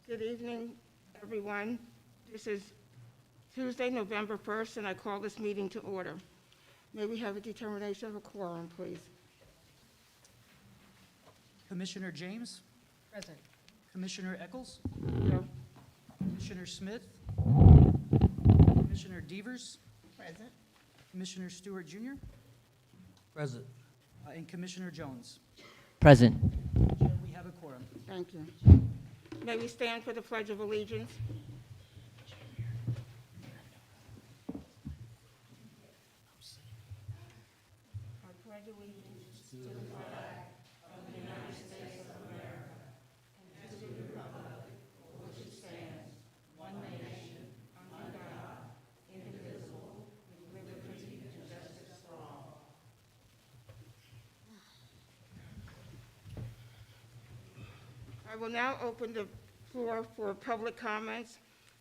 Good evening, everyone. This is Tuesday, November 1st, and I call this meeting to order. May we have a determination of a quorum, please? Commissioner James? Present. Commissioner Eccles? Here. Commissioner Smith? Commissioner Devers? Present. Commissioner Stewart Jr.? Present. And Commissioner Jones? Present. Chair, we have a quorum. Thank you. May we stand for the Pledge of Allegiance? I pledge allegiance to the flag of the United States of America and to the republic for which it stands, one nation, under God, indivisible, with liberty and justice for all. I will now open the floor for public comments.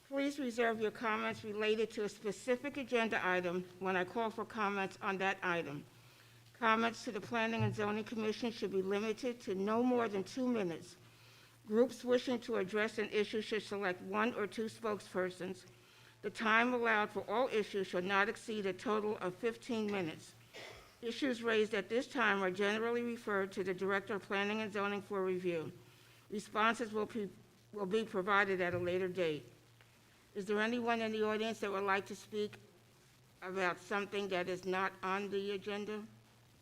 Please reserve your comments related to a specific agenda item when I call for comments on that item. Comments to the Planning and Zoning Commission should be limited to no more than 2 minutes. Groups wishing to address an issue should select 1 or 2 spokespersons. The time allowed for all issues should not exceed a total of 15 minutes. Issues raised at this time are generally referred to the Director of Planning and Zoning for review. Responses will be provided at a later date. Is there anyone in the audience that would like to speak about something that is not on the agenda?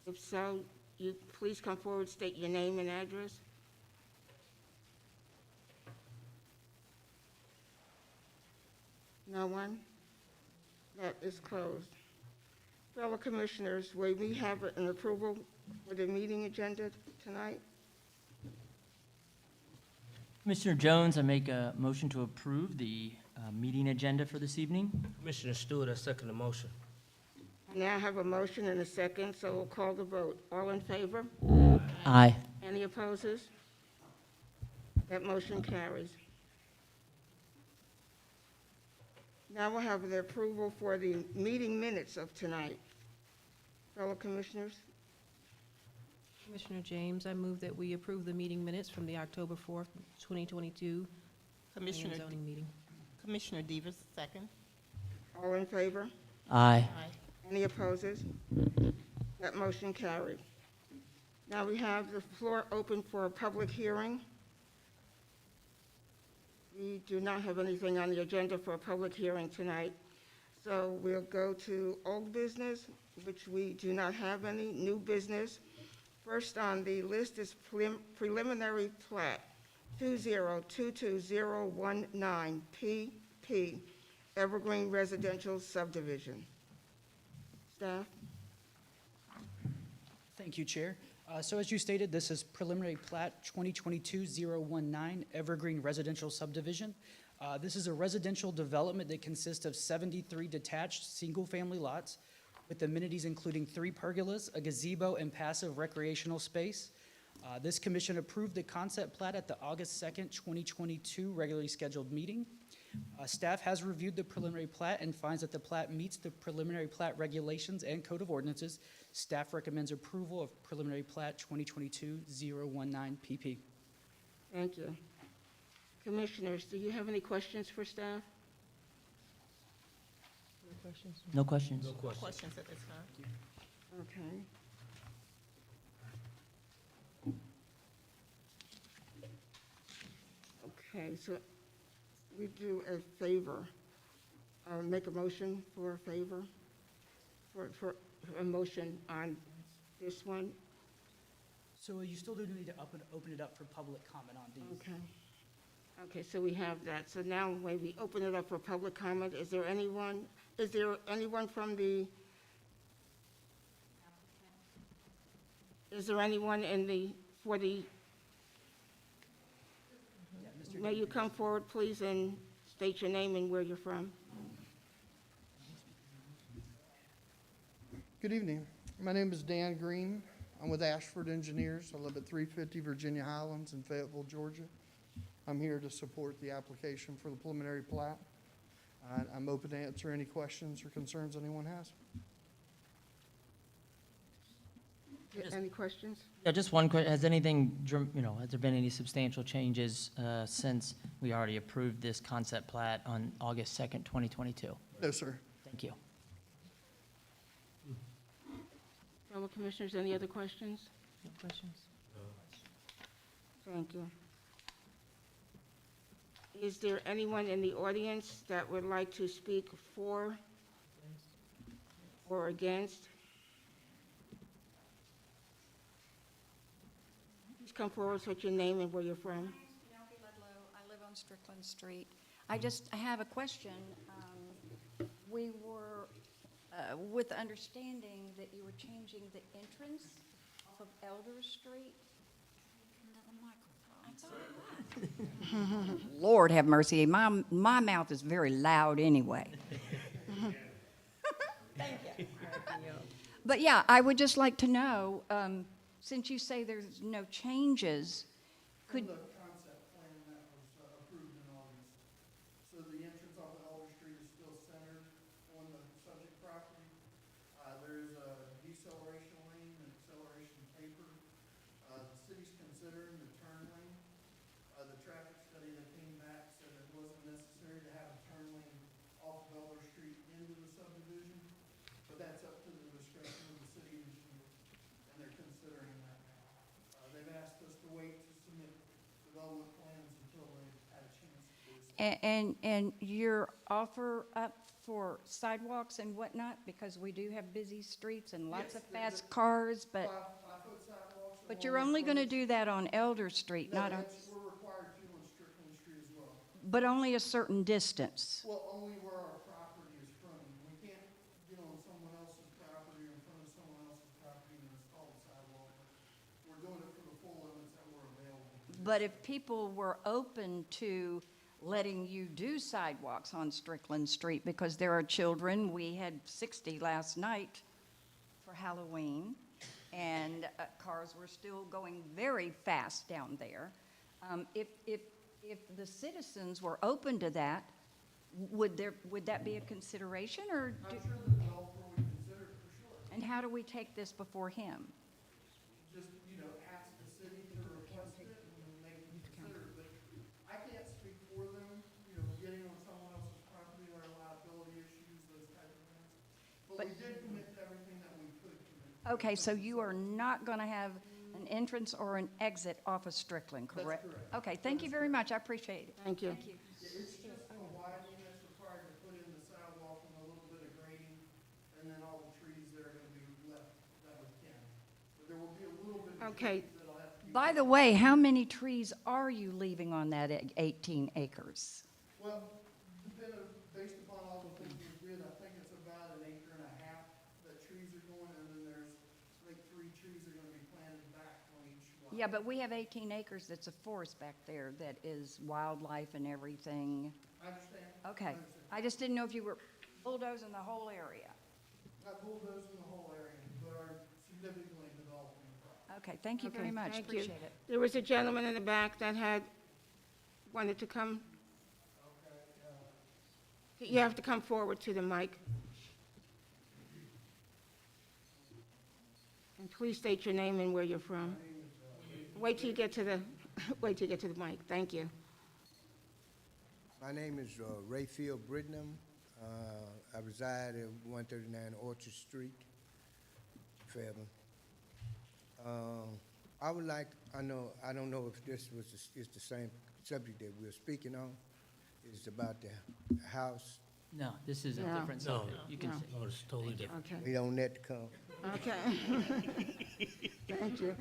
If so, you please come forward, state your name and address. No one? That is closed. Fellow commissioners, will we have an approval for the meeting agenda tonight? Commissioner Jones, I make a motion to approve the meeting agenda for this evening. Commissioner Stewart, I second the motion. I now have a motion and a second, so we'll call the vote. All in favor? Aye. Any opposes? That motion carries. Now we'll have the approval for the meeting minutes of tonight. Fellow commissioners? Commissioner James, I move that we approve the meeting minutes from the October 4th, 2022 Planning and Zoning meeting. Commissioner Devers, second. All in favor? Aye. Any opposes? That motion carried. Now we have the floor open for a public hearing. We do not have anything on the agenda for a public hearing tonight. So we'll go to old business, which we do not have any. New business. First on the list is preliminary plat 2022019 PP Evergreen Residential Subdivision. Staff? Thank you, Chair. So as you stated, this is preliminary plat 2022-019 Evergreen Residential Subdivision. This is a residential development that consists of 73 detached single-family lots with amenities including 3 pergolas, a gazebo, and passive recreational space. This commission approved the concept plat at the August 2nd, 2022 regularly scheduled meeting. Staff has reviewed the preliminary plat and finds that the plat meets the preliminary plat regulations and code of ordinances. Staff recommends approval of preliminary plat 2022-019 PP. Thank you. Commissioners, do you have any questions for staff? No questions? No questions. No question. Questions at this time? Okay. Okay, so we do a favor. Make a motion for a favor, for a motion on this one. So you still do need to open it up for public comment on these. Okay. Okay, so we have that. So now when we open it up for public comment, is there anyone from the, is there anyone in the, for the, Yeah, Mr. may you come forward, please, and state your name and where you're from? Good evening. My name is Dan Green. I'm with Ashford Engineers. I live at 350 Virginia Highlands in Fayetteville, Georgia. I'm here to support the application for the preliminary plat. I'm open to answer any questions or concerns anyone has. Any questions? Yeah, just one question. Has anything, has there been any substantial changes since we already approved this concept plat on August 2nd, 2022? No, sir. Thank you. Fellow commissioners, any other questions? No questions? Thank you. Is there anyone in the audience that would like to speak for or against? Please come forward with your name and where you're from. My name's Penelope Ludlow. I live on Strickland Street. I have a question. We were with the understanding that you were changing the entrance off of Elder Street. Lord have mercy, my mouth is very loud anyway. Thank you. But yeah, I would just like to know, since you say there's no changes, could, The concept plan that was approved in August. So the entrance off of Elder Street is still centered on the subject property. There is a deceleration lane and acceleration taper. The city's considering the turn lane. The traffic study that came back said it wasn't necessary to have a turn lane off of Elder Street into the subdivision, but that's up to the discretion of the city engineer, and they're considering that now. They've asked us to wait to submit development plans until they've had a chance to do so. and your offer up for sidewalks and whatnot, because we do have busy streets and lots of fast cars, but, 5-foot sidewalks. but you're only gonna do that on Elder Street, No, not on, we're required to on Strickland Street as well. but only a certain distance. Well, only where our property is fronting. We can't get on someone else's property or in front of someone else's property and install the sidewalk. We're doing it for the full limits that were available. But if people were open to letting you do sidewalks on Strickland Street, because there are children, we had 60 last night for Halloween, and cars were still going very fast down there. If the citizens were open to that, would that be a consideration, or I'm sure the developer would consider it for sure. and how do we take this before him? Just, ask the city to request it and they can consider it. But I can't speak for them, getting on someone else's property, there are liability issues, those type of things. But we did commit to everything that we could commit. Okay, so you are not going to have an entrance or an exit off of Strickland, correct? correct. Okay, thank you very much, I appreciate it. Thank you. Thank you. It's just a widening that's required to put in the sidewalk and a little bit of grading, and then all the trees that are gonna be left that we can. But there will be a little bit of Okay. trees that'll have to be. By the way, how many trees are you leaving on that 18 acres? Well, based upon all the things we did, I think it's about 1.5 acres that trees are going, and then there's, 3 trees are gonna be planted back on each lot. Yeah, but we have 18 acres that's a forest back there that is wildlife and everything. I understand. Okay, I just didn't know if you were bulldozing the whole area. Not bulldozing the whole area, but are significantly developing the property. Okay, thank you very Okay, much, thank you. appreciate it. There was a gentleman in the back that wanted to come. You have to come forward to the mic. And please state your name and where you're from. Wait till you get to the, wait till you get to the mic. Thank you. My name is Rayfield Britnam. I reside at 139 Orchard Street, Fairburn. I would like, I don't know if this is the same subject that we're speaking on. It's about the house. No, this is a No. different No. subject. You can No. say. Oh, it's totally different. Okay, We don't let it come. okay. Thank you.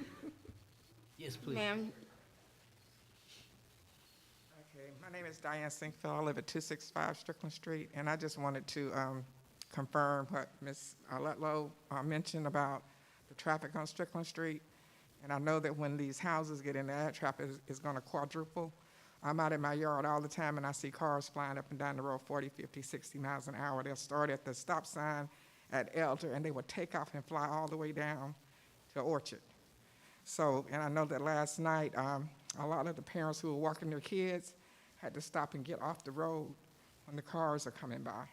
Yes, please. Ma'am, Okay, my name is Diane Sinkfield. I live at 265 Strickland Street, and I just wanted to confirm what Ms. Ludlow mentioned about the traffic on Strickland Street. And I know that when these houses get in there, that traffic is going to quadruple. I'm out in my yard all the time, and I see cars flying up and down the road 40, 50, 60 miles an hour. They'll start at the stop sign at Elder, and they would take off and fly all the way down to Orchard. So, and I know that last night, a lot of the parents who were walking their kids had to stop and get off the road when the cars are coming by,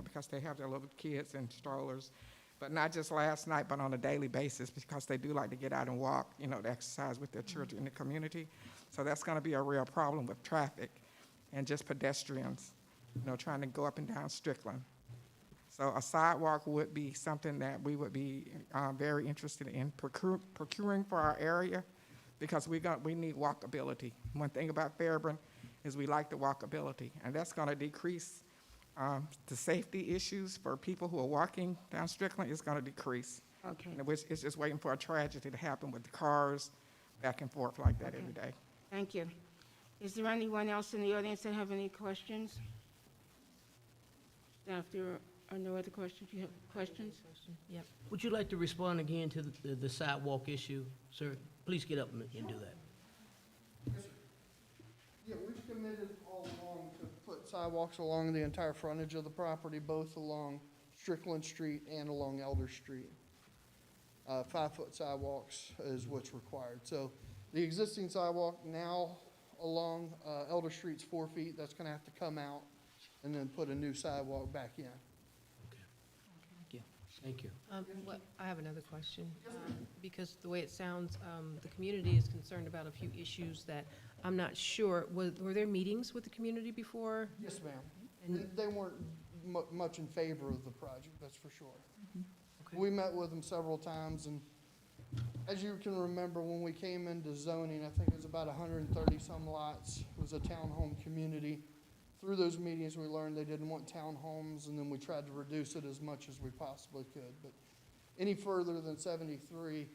because they have their little kids in strollers. but not just last night, but on a daily basis, because they do like to get out and walk, you know, to exercise with their children in the community. So that's gonna be a real problem with traffic and just pedestrians, you know, trying to go up and down Strickland. So a sidewalk would be something that we would be very interested in procuring for our area, because we need walkability. One thing about Fairburn is we like the walkability, and that's gonna decrease the safety issues for people who are walking down Strickland is gonna decrease. Okay, And it's just waiting for a tragedy to happen with the cars back and forth like that every day. thank you. Is there anyone else in the audience that have any questions? Now, if there are no other questions, you have questions? Yep. Would you like to respond again to the sidewalk issue, sir? Please get up and do that. Yeah, we've committed all along to put sidewalks along the entire frontage of the property, both along Strickland Street and along Elder Street. 5-foot sidewalks is what's required. So the existing sidewalk now along Elder Street's 4 feet, that's gonna have to come out and then put a new sidewalk back in. Thank you. I have another question, because the way it sounds, the community is concerned about a few issues that I'm not sure, were there meetings with the community before? Yes, ma'am. And- They weren't much in favor of the project, that's for sure. Okay. We met with them several times, and as you can remember, when we came into zoning, I think it was about 130-some lots. It was a townhome community. Through those meetings, we learned they didn't want townhomes, and then we tried to reduce it as much as we possibly could. But any further than 73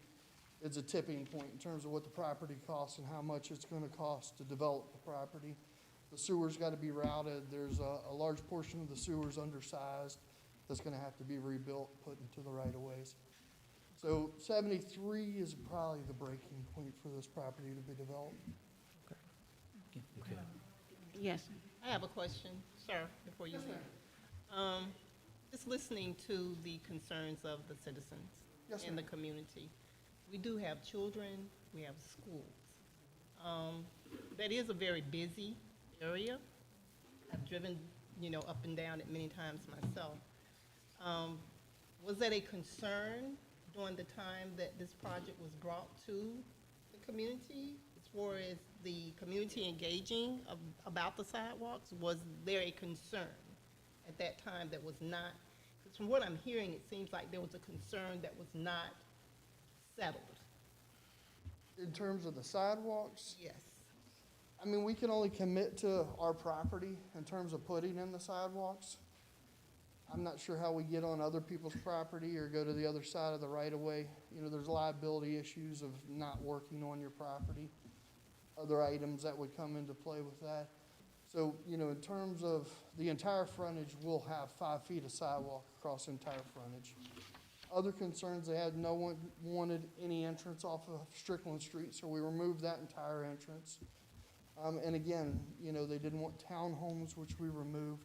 is a tipping point in terms of what the property costs and how much it's gonna cost to develop the property. The sewer's gotta be routed. There's a large portion of the sewer's undersized that's gonna have to be rebuilt, put into the right-of-ways. So 73 is probably the breaking point for this property to be developed. Okay. Yes. I have a question, sir, before you leave. Just listening to the concerns of the citizens Yes, in the ma'am. community. We do have children, we have schools. That is a very busy area. I've driven, you know, up and down it many times myself. Was that a concern during the time that this project was brought to the community? As far as the community engaging about the sidewalks, was there a concern at that time that was not? Because from what I'm hearing, it seems like there was a concern that was not settled. In terms of the sidewalks, Yes. I mean, we can only commit to our property in terms of putting in the sidewalks. I'm not sure how we get on other people's property or go to the other side of the right-of-way. You know, there's liability issues of not working on your property, other items that would come into play with that. So, you know, in terms of the entire frontage, we'll have 5 feet of sidewalk across the entire frontage. Other concerns, they had, no one wanted any entrance off of Strickland Street, so we removed that entire entrance. And again, you know, they didn't want townhomes, which we removed.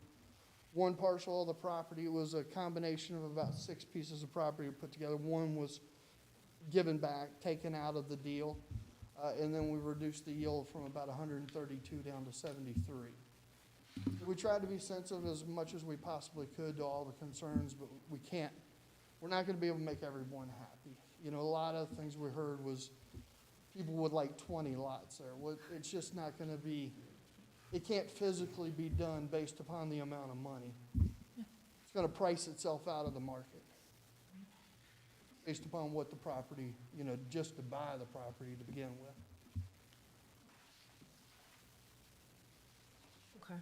One parcel of the property was a combination of about 6 pieces of property put together. One was given back, taken out of the deal, and then we reduced the yield from about 132 down to 73. We tried to be sensitive as much as we possibly could to all the concerns, but we can't. We're not gonna be able to make everyone happy. You know, a lot of things we heard was people would like 20 lots there. It's just not gonna be, it can't physically be done based upon the amount of money. It's gonna price itself out of the market based upon what the property, you know, just to buy the property to begin with. Okay.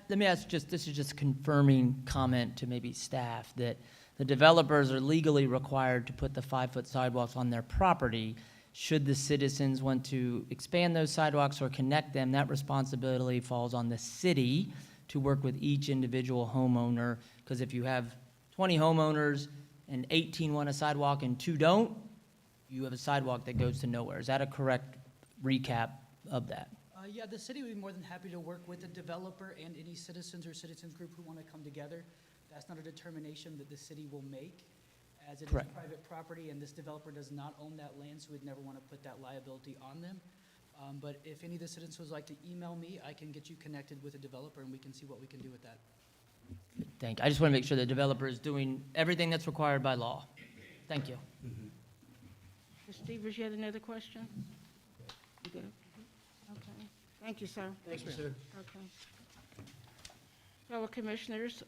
Let me ask this is just a confirming comment to maybe staff, that the developers are legally required to put the 5-foot sidewalks on their property. Should the citizens want to expand those sidewalks or connect them, that responsibility falls on the city to work with each individual homeowner. Because if you have 20 homeowners and 18 want a sidewalk and 2 don't, you have a sidewalk that goes to nowhere. Is that a correct recap of that? Yeah, the city would be more than happy to work with the developer and any citizens or citizens group who want to come together. That's not a determination that the city will make, as it is Correct. private property, and this developer does not own that land, so we'd never want to put that liability on them. But if any of the citizens would like to email me, I can get you connected with a developer, and we can see what we can do with that. Thank you. I just want to make sure the developer is doing everything that's required by law. Thank you. Mr. Stevens, you had another question? You good? Okay. Thank you, sir. Thank you, sir. Okay. Fellow commissioners,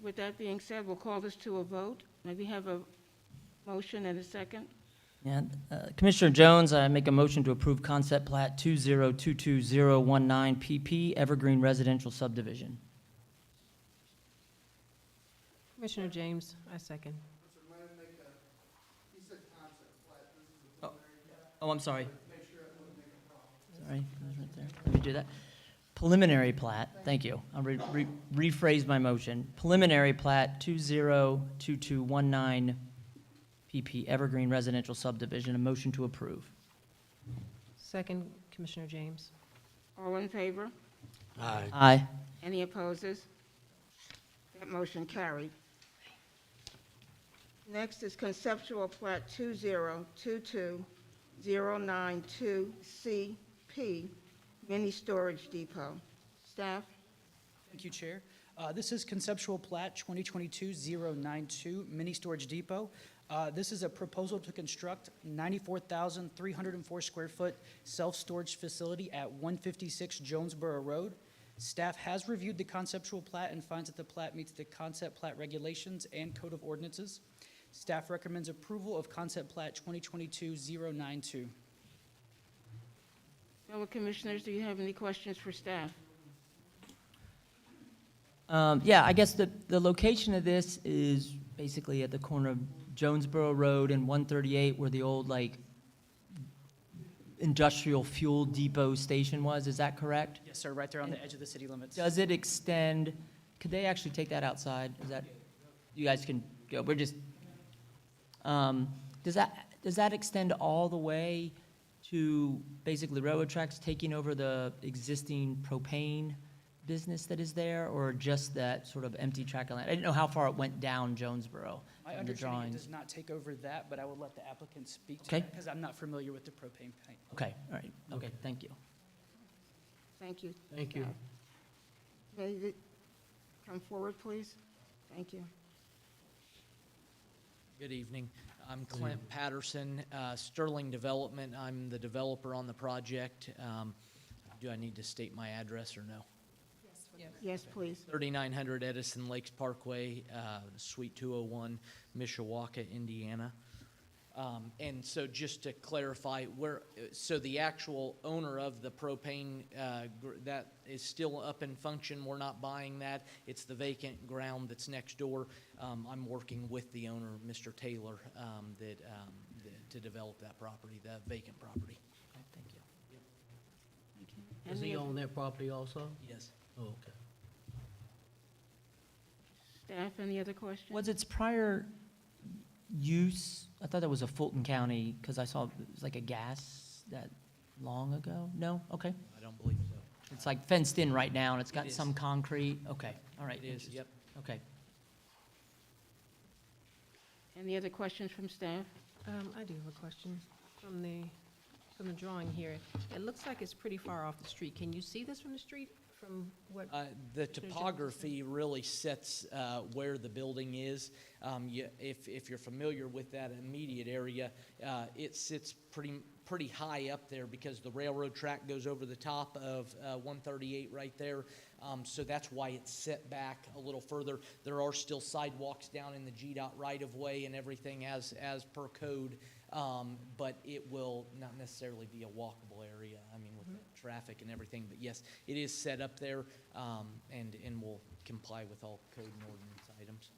with that being said, we'll call this to a vote. May we have a motion and a second? And Commissioner Jones, I make a motion to approve concept plat 2022019 PP Evergreen Residential Subdivision. Commissioner James, I second. Oh, I'm sorry. Sorry, it was right there. Let me do that. Preliminary plat, thank you. I'll rephrase my motion. Preliminary plat 202219 PP Evergreen Residential Subdivision, a motion to approve. Second, Commissioner James. All in favor? Aye. Aye. Any opposes? That motion carried. Next is conceptual plat 2022092CP Mini Storage Depot. Staff? Thank you, Chair. This is conceptual plat 2022-092 Mini Storage Depot. This is a proposal to construct 94,304 square foot self-storage facility at 156 Jonesboro Road. Staff has reviewed the conceptual plat and finds that the plat meets the concept plat regulations and code of ordinances. Staff recommends approval of concept plat 2022-092. Fellow commissioners, do you have any questions for staff? Yeah, I guess the location of this is basically at the corner of Jonesboro Road and 138, where the old, like, industrial fuel depot station was. Is that correct? Yes, sir, right there on the edge of the city limits. Does it extend, could they actually take that outside? Is that, you guys can go, we're just, does that extend all the way to basically railroad tracks taking over the existing propane business that is there, or just that sort of empty tract of land? I didn't know how far it went down Jonesboro My in the understanding, it drawings. does not take over that, but I will let the applicant speak to Okay. that, because I'm not familiar with the propane tank. Okay, all right, okay, thank you. Thank you. Thank you. Staff. May you come forward, please? Thank you. Good evening. I'm Clint Patterson, Sterling Development. I'm the developer on the project. Do I need to state my address or no? Yes, please. 3900 Edison Lakes Parkway, Suite 201, Mishawaka, Indiana. And so just to clarify, so the actual owner of the propane, that is still up and function. We're not buying that. It's the vacant ground that's next door. I'm working with the owner, Mr. Taylor, to develop that property, that vacant property. Okay, thank you. Does he own that property also? Yes. Oh, okay. Staff, any other questions? Was its prior use, I thought that was a Fulton County, because I saw it was like a gas that long ago? No? Okay. I don't believe so. It's like fenced in right now, and it's got It is. some concrete? Okay, all right. It is, yep. Okay. Any other questions from staff? I do have a question from the drawing here. It looks like it's pretty far off the street. Can you see this from the street, from what? The topography really sets where the building is. If you're familiar with that immediate area, it sits pretty high up there because the railroad track goes over the top of 138 right there. So that's why it's set back a little further. There are still sidewalks down in the GDOT right-of-way and everything as per code, but it will not necessarily be a walkable area, I mean, with the traffic and everything. But yes, it is set up there, and will comply with all code and ordinance items.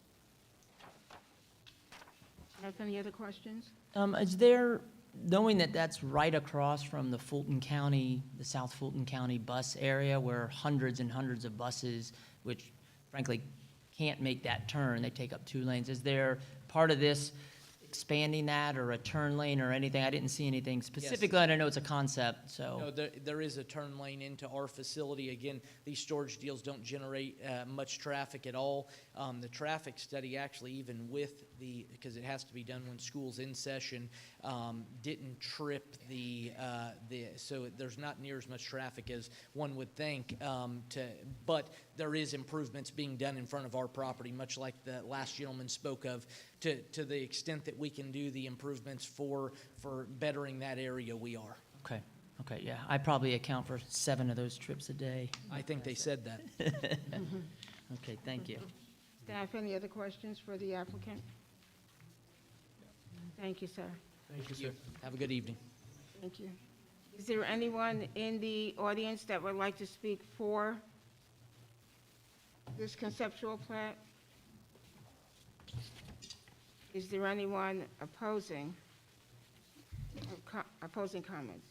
Have any other questions? Is there, knowing that that's right across from the Fulton County, the South Fulton County bus area, where hundreds and hundreds of buses, which frankly can't make that turn, they take up 2 lanes, is there part of this expanding that or a turn lane or anything? I didn't see anything specifically. I know it's a concept, so. No, there is a turn lane into our facility. Again, these storage deals don't generate much traffic at all. The traffic study actually, even with because it has to be done when school's in session, didn't trip so there's not near as much traffic as one would think. But there is improvements being done in front of our property, much like the last gentleman spoke of, to the extent that we can do the improvements for bettering that area, we are. Okay, okay, yeah. I probably account for 7 of those trips a day. I think they said that. Okay, thank you. Staff, any other questions for the applicant? Thank you, sir. Thank you, sir. Have a good evening. Thank you. Is there anyone in the audience that would like to speak for this conceptual plat? Is there anyone opposing comments?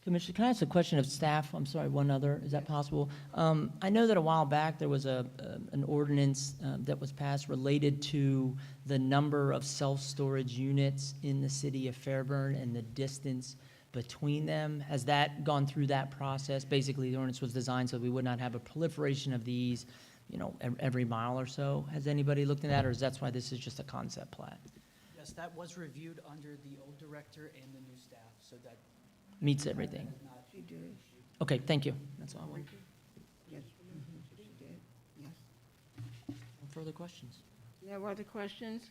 Commissioner, can I ask a question of staff? I'm sorry, one other, is that possible? I know that a while back, there was an ordinance that was passed related to the number of self-storage units in the city of Fairburn and the distance between them. Has that gone through that process? Basically, the ordinance was designed so we would not have a proliferation of these, every mile or so. Has anybody looked at that, or is that why this is just a concept plat? Yes, that was reviewed under the old director and the new staff, so that Meets everything. She did. Okay, thank you. That's all I wanted. Yes, she did. Yes. No further questions? No other questions?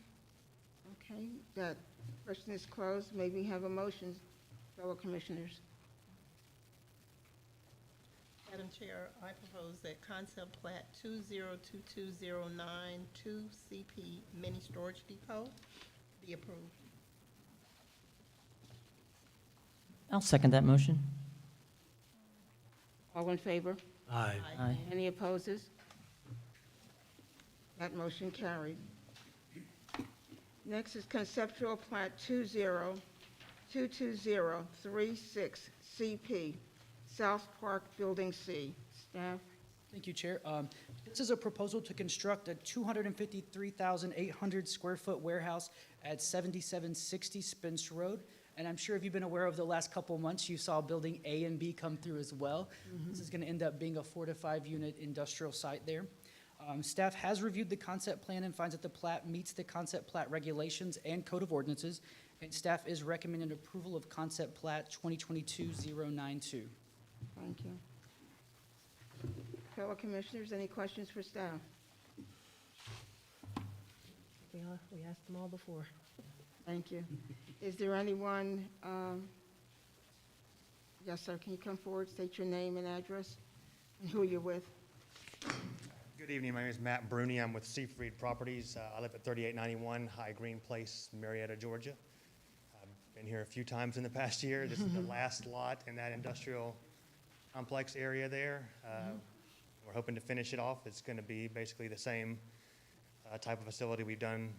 Okay, that question is closed. May we have a motion, fellow commissioners? Madam Chair, I propose that concept plat 2022092 CP Mini Storage Depot be approved. I'll second that motion. All in favor? Aye. Aye. Any opposes? That motion carried. Next is conceptual plat 2022036 CP, South Park Building C. Staff? Thank you, Chair. This is a proposal to construct a 253,800 square foot warehouse at 7760 Spence Road. And I'm sure if you've been aware of the last couple months, you saw building A and B come through as well. This is going to end up being a 4 to 5 unit industrial site there. Staff has reviewed the concept plan and finds that the plat meets the concept plat regulations and code of ordinances. And staff is recommending approval of concept plat 2022-092. Thank you. Fellow commissioners, any questions for staff? We asked them all before. Thank you. Is there anyone, yes, sir, can you come forward, state your name and address, and who you're with? Good evening, my name is Matt Bruni, I'm with Seafried Properties. I live at 3891 High Green Place, Marietta, Georgia. I've been here a few times in the past year. This is the last lot in that industrial complex area there. We're hoping to finish it off. It's going to be basically the same type of facility we've done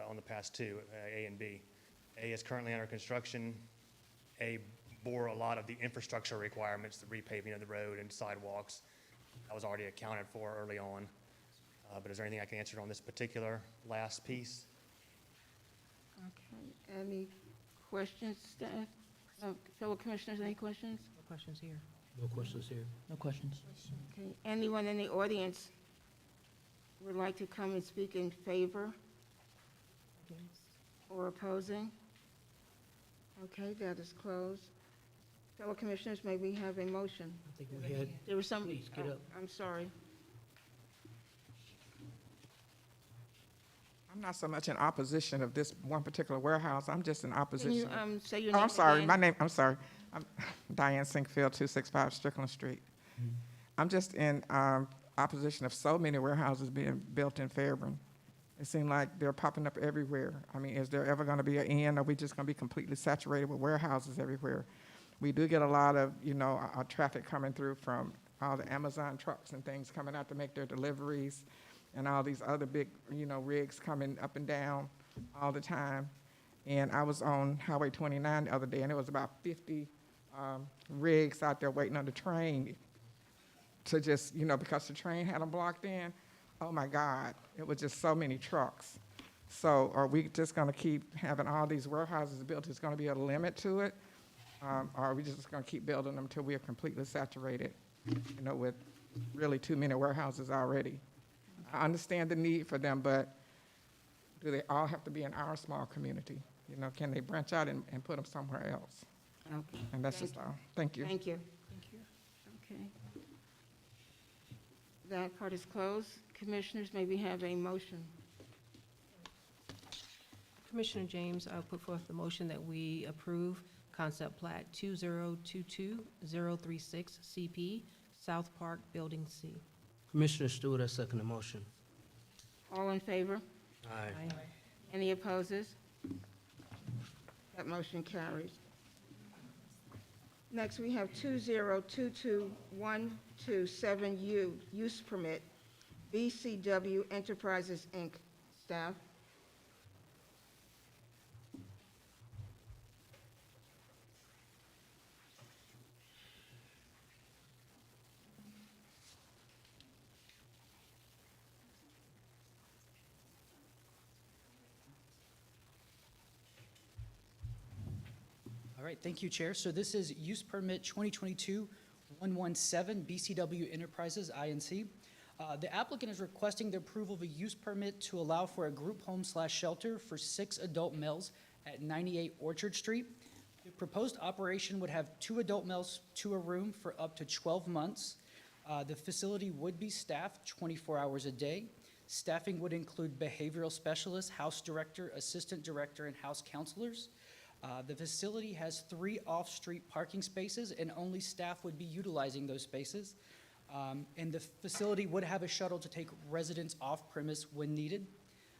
on the past two, A and B. A is currently under construction. A bore a lot of the infrastructure requirements, the repaving of the road and sidewalks. That was already accounted for early on. But is there anything I can answer on this particular last piece? Okay, any questions, staff? Fellow commissioners, any questions? No questions here. No questions here. No questions? Okay, anyone in the audience would like to come and speak in favor or opposing? Okay, that is closed. Fellow commissioners, may we have a motion? I think we had, There was some. Please, get up. I'm sorry. I'm not so much in opposition of this one particular warehouse, I'm just in Can opposition. you say your Oh, name I'm sorry, again? I'm sorry. I'm Diane Sinkfield, 265 Strickland Street. I'm just in opposition of so many warehouses being built in Fairburn. It seems like they're popping up everywhere. I mean, is there ever going to be an end, or are we just going to be completely saturated with warehouses everywhere? We do get a lot of, traffic coming through from all the Amazon trucks and things coming out to make their deliveries, and all these other big, rigs coming up and down all the time. And I was on Highway 29 the other day, and it was about 50 rigs out there waiting on the train to just, because the train had them blocked in. Oh my God, it was just so many trucks. So are we just gonna keep having all these warehouses built? Is gonna be a limit to it? Or are we just gonna keep building them until we are completely saturated, you know, with really too many warehouses already? I understand the need for them, but do they all have to be in our small community? You know, can they branch out and put them somewhere else? Okay. And that's Thank just all. Thank you. Thank you. Okay. That part is closed. Commissioners, may we have a motion? Commissioner James, I'll put forth the motion that we approve concept plat 2022036 CP, South Park Building C. Commissioner Stewart, I second the motion. All in favor? Aye. Any opposes? That motion carries. Next, we have 2022127U, use permit, BCW Enterprises, Inc. Staff? All right, thank you, Chair. So this is use permit 2022-117 BCW Enterprises, INC. The applicant is requesting the approval of a use permit to allow for a group home/shelter for 6 adult males at 98 Orchard Street. The proposed operation would have 2 adult males to a room for up to 12 months. The facility would be staffed 24 hours a day. Staffing would include behavioral specialists, house director, assistant director, and house counselors. The facility has 3 off-street parking spaces, and only staff would be utilizing those spaces. And the facility would have a shuttle to take residents off-premise when needed.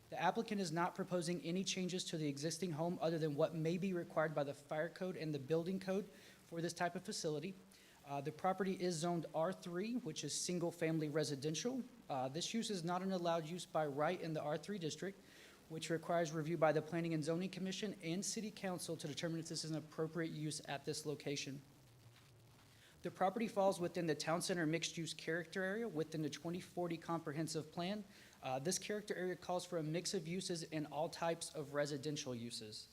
The applicant is not proposing any changes to the existing home other than what may be required by the fire code and the building code for this type of facility. The property is zoned R3, which is single-family residential. This use is not an allowed use by right in the R3 district, which requires review by the Planning and Zoning Commission and City Council to determine if this is an appropriate use at this location. The property falls within the Town Center mixed-use character area within the 2040 comprehensive plan. This character area calls for a mix of uses and all types of residential uses.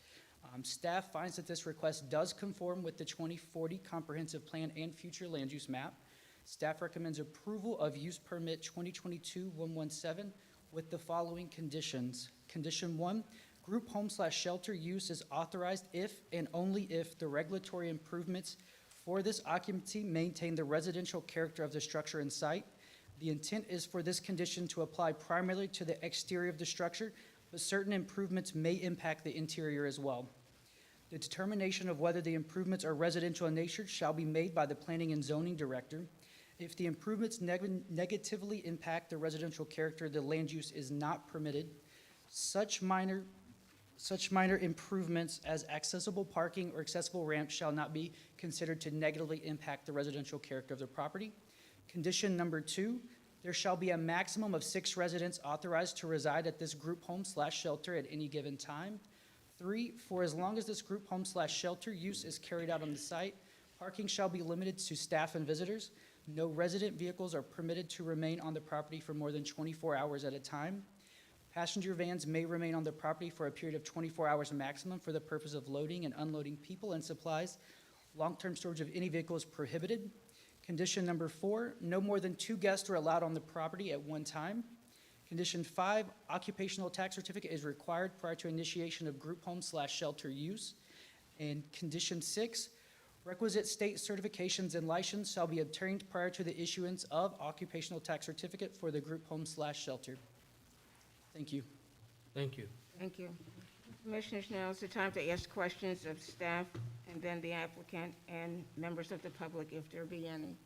Staff finds that this request does conform with the 2040 comprehensive plan and future land use map. Staff recommends approval of use permit 2022-117 with the following conditions. Condition 1, group home/shelter use is authorized if and only if the regulatory improvements for this occupancy maintain the residential character of the structure and site. The intent is for this condition to apply primarily to the exterior of the structure, but certain improvements may impact the interior as well. The determination of whether the improvements are residential in nature shall be made by the Planning and Zoning Director. If the improvements negatively impact the residential character, the land use is not permitted. Such minor improvements as accessible parking or accessible ramps shall not be considered to negatively impact the residential character of the property. Condition number 2, there shall be a maximum of 6 residents authorized to reside at this group home/shelter at any given time. 3, for as long as this group home/shelter use is carried out on the site, parking shall be limited to staff and visitors. No resident vehicles are permitted to remain on the property for more than 24 hours at a time. Passenger vans may remain on the property for a period of 24 hours maximum for the purpose of loading and unloading people and supplies. Long-term storage of any vehicle is prohibited. Condition number 4, no more than 2 guests are allowed on the property at one time. Condition 5, occupational tax certificate is required prior to initiation of group home/shelter use. And condition 6, requisite state certifications and license shall be obtained prior to the issuance of occupational tax certificate for the group home/shelter. Thank you. Thank you. Thank you. Commissioners, now is the time to ask questions of staff and then the applicant and members of the public, if there be any.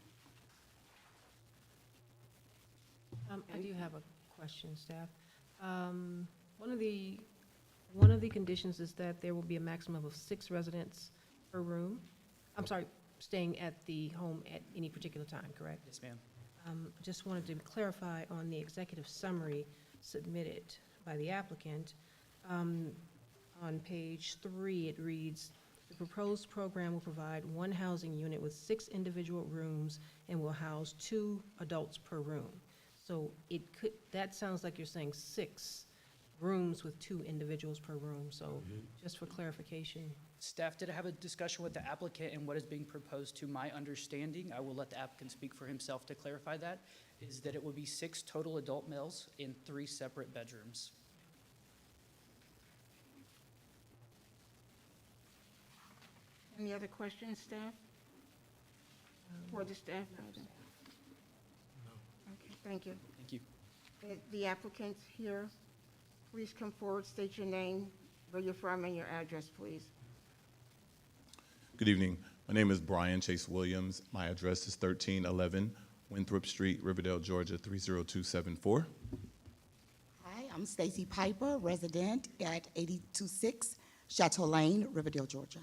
I do have a question, staff. One of the conditions is that there will be a maximum of 6 residents per room. I'm sorry, staying at the home at any particular time, correct? Yes, ma'am. Just wanted to clarify on the executive summary submitted by the applicant. On page 3, it reads, the proposed program will provide 1 housing unit with 6 individual rooms and will house 2 adults per room. So that sounds like you're saying 6 rooms with 2 individuals per room, so just for clarification. Staff did have a discussion with the applicant, and what is being proposed, to my understanding, I will let the applicant speak for himself to clarify that, is that it would be 6 total adult males in 3 separate bedrooms. Any other questions, staff? For the staff? Okay, thank you. Thank you. The applicant here, please come forward, state your name, where you're from, and your address, please. Good evening. My name is Brian Chase Williams. My address is 1311 Winthrop Street, Riverdale, Georgia, 30274. Hi, I'm Stacy Piper, resident at 826 Chateau Lane, Riverdale, Georgia.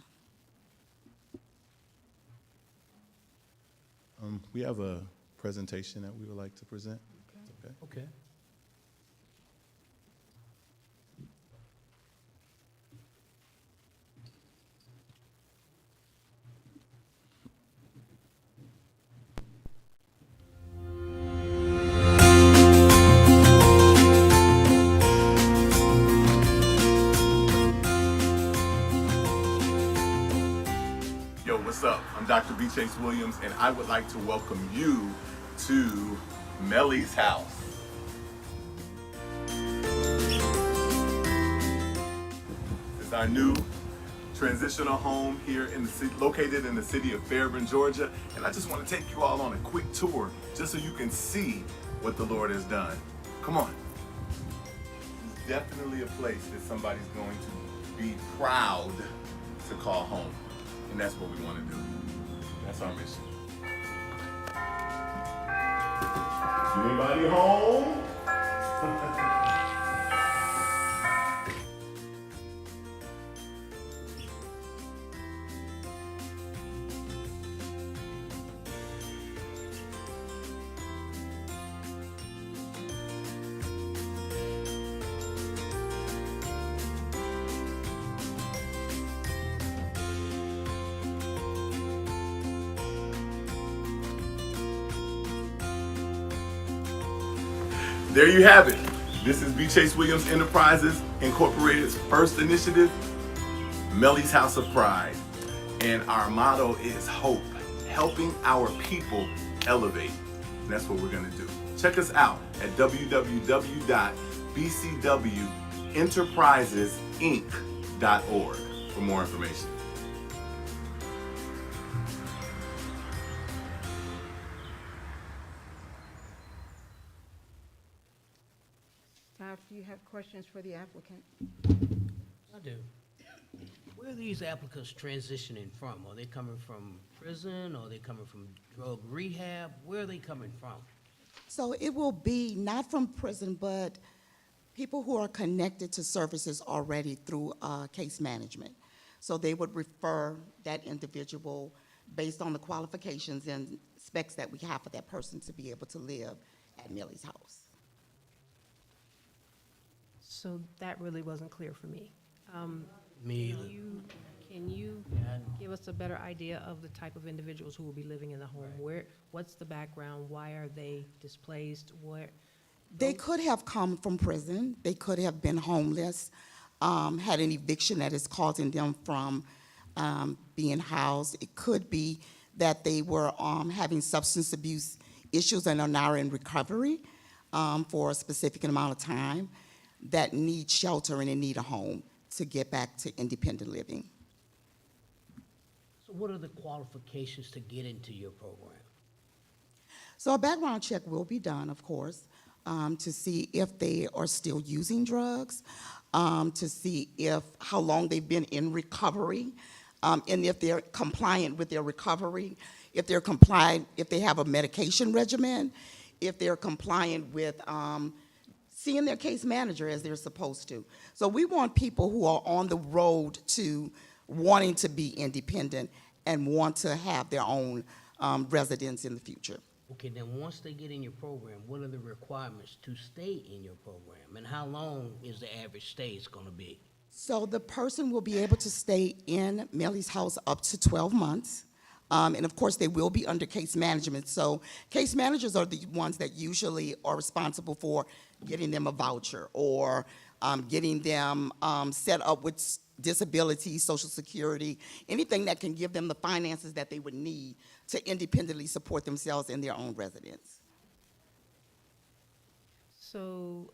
We have a presentation that we would like to present. Okay. Okay. Yo, what's up? I'm Dr. B. Chase Williams, and I would like to welcome you to Melly's house. It's our new transitional home here in the city, located in the city of Fairburn, Georgia. And I just want to take you all on a quick tour just so you can see what the Lord has done. Come on. It's definitely a place that somebody's going to be proud to call home. And that's what we want to do. That's our mission. Anybody home? There you have it. This is B. Chase Williams Enterprises Incorporated's first initiative, Melly's House of Pride. And our motto is hope, helping our people elevate. And that's what we're gonna do. Check us out at www.bcwenterprisesinc.org for more information. Staff, do you have questions for the applicant? I do. Where are these applicants transitioning from? Are they coming from prison? Are they coming from drug rehab? Where are they coming from? So it will be not from prison, but people who are connected to services already through case management. So they would refer that individual based on the qualifications and specs that we have for that person to be able to live at Melly's house. So that really wasn't clear for me. Me either. Can you give us a better idea of the type of individuals who will be living in the home? What's the background? Why are they displaced? They could have come from prison. They could have been homeless, had an eviction that is causing them from being housed. It could be that they were having substance abuse issues and are now in recovery for a specific amount of time, that need shelter and they need a home to get back to independent living. So what are the qualifications to get into your program? So a background check will be done, of course, to see if they are still using drugs, to see how long they've been in recovery, and if they're compliant with their recovery, if they're compliant, if they have a medication regimen, if they're compliant with seeing their case manager as they're supposed to. So we want people who are on the road to wanting to be independent and want to have their own residence in the future. Okay, then once they get in your program, what are the requirements to stay in your program? And how long is the average stay is gonna be? So the person will be able to stay in Melly's house up to 12 months. And of course, they will be under case management. So case managers are the ones that usually are responsible for getting them a voucher or getting them set up with disability, Social Security, anything that can give them the finances that they would need to independently support themselves in their own residence. So,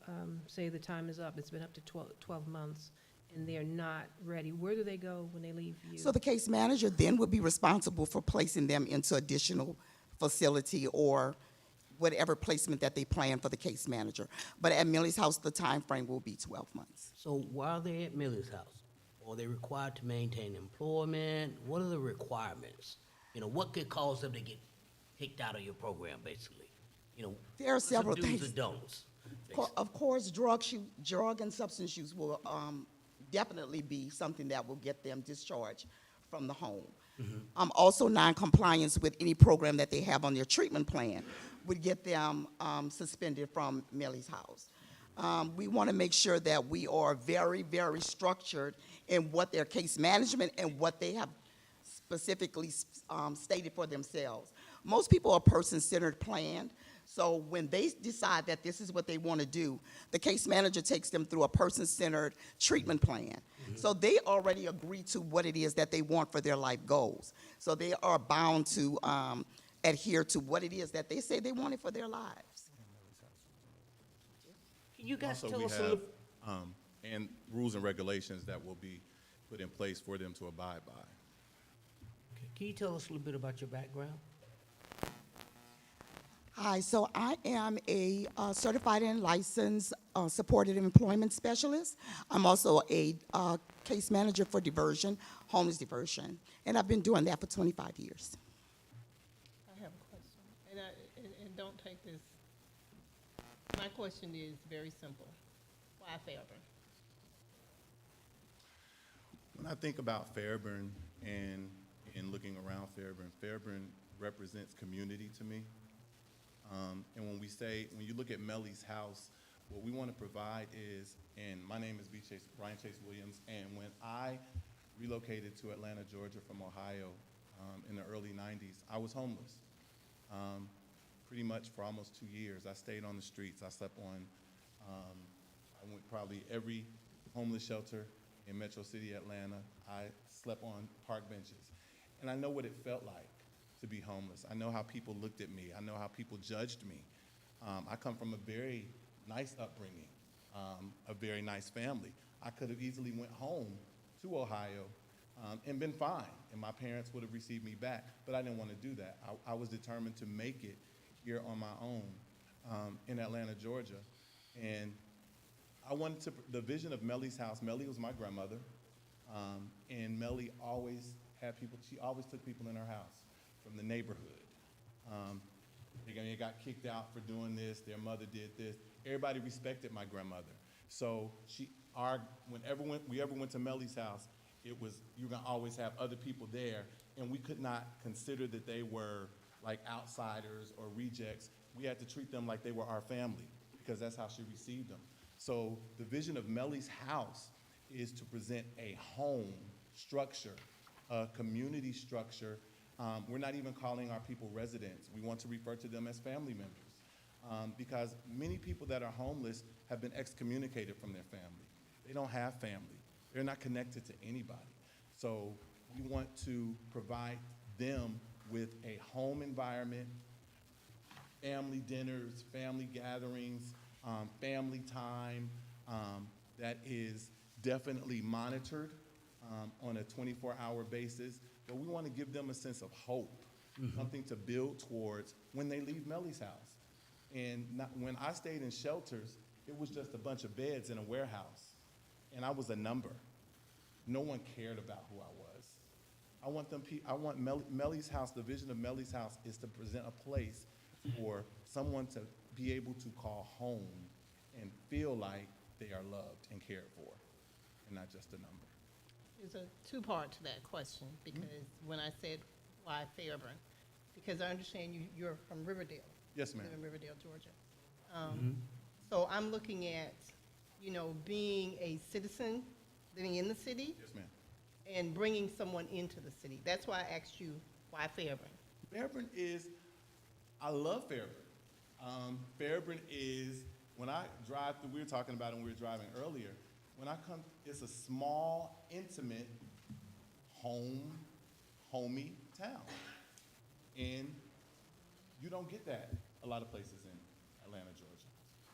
say the time is up, it's been up to 12 months, and they're not ready, where do they go when they leave you? So the case manager then would be responsible for placing them into additional facility or whatever placement that they plan for the case manager. But at Millie's House, the time frame will be 12 months. So while they're at Millie's house, are they required to maintain employment? What are the requirements? You know, what could cause them to get kicked out of your program, basically? You know, There are what some several do's things. and don'ts. Of course, drug and substance use will definitely be something that will get them discharged from the home. Also, non-compliance with any program that they have on their treatment plan would get them suspended from Millie's House. We want to make sure that we are very, very structured in what their case management and what they have specifically stated for themselves. Most people are person-centered planned, so when they decide that this is what they want to do, the case manager takes them through a person-centered treatment plan. So they already agree to what it is that they want for their life goals. So they are bound to adhere to what it is that they say they wanted for their lives. Can you guys Also, tell we us a have, little? and rules and regulations that will be put in place for them to abide by. Can you tell us a little bit about your background? Hi, so I am a certified and licensed supported employment specialist. I'm also a case manager for diversion, homeless diversion, and I've been doing that for 25 years. I have a question, and don't take this. My question is very simple. Why Fairburn? When I think about Fairburn and looking around Fairburn, Fairburn represents community to me. And when you look at Mellie's House, what we want to provide is, and my name is Brian Chase Williams, and when I relocated to Atlanta, Georgia from Ohio in the early 90s, I was homeless. Pretty much for almost 2 years. I stayed on the streets. I slept on, I went probably every homeless shelter in Metro City, Atlanta. I slept on park benches. And I know what it felt like to be homeless. I know how people looked at me. I know how people judged me. I come from a very nice upbringing, a very nice family. I could have easily went home to Ohio and been fine, and my parents would have received me back, but I didn't want to do that. I was determined to make it here on my own in Atlanta, Georgia. And I wanted to, the vision of Mellie's House, Mellie was my grandmother, and Mellie always had people, she always took people in her house from the neighborhood. They got kicked out for doing this, their mother did this. Everybody respected my grandmother. So whenever we ever went to Mellie's house, it was, you're gonna always have other people there, and we could not consider that they were like outsiders or rejects. We had to treat them like they were our family, because that's how she received them. So the vision of Mellie's House is to present a home structure, a community structure. We're not even calling our people residents. We want to refer to them as family members, because many people that are homeless have been excommunicated from their family. They don't have family. They're not connected to anybody. So we want to provide them with a home environment, family dinners, family gatherings, family time that is definitely monitored on a 24-hour basis. But we want to give them a sense of hope, something to build towards when they leave Mellie's house. And when I stayed in shelters, it was just a bunch of beds in a warehouse, and I was a number. No one cared about who I was. I want Mellie's House, the vision of Mellie's House is to present a place for someone to be able to call home and feel like they are loved and cared for, and not just a number. There's a two-part to that question, because when I said why Fairburn, because I understand you're from Riverdale. Yes, ma'am. You live in Riverdale, Georgia. So I'm looking at, being a citizen living in the city. Yes, ma'am. And bringing someone into the city. That's why I asked you Why Fairburn? Fairburn is, I love Fairburn. Fairburn is, when I drive through, we were talking about it when we were driving earlier, when I come, it's a small, intimate, homey town. And you don't get that a lot of places in Atlanta, Georgia.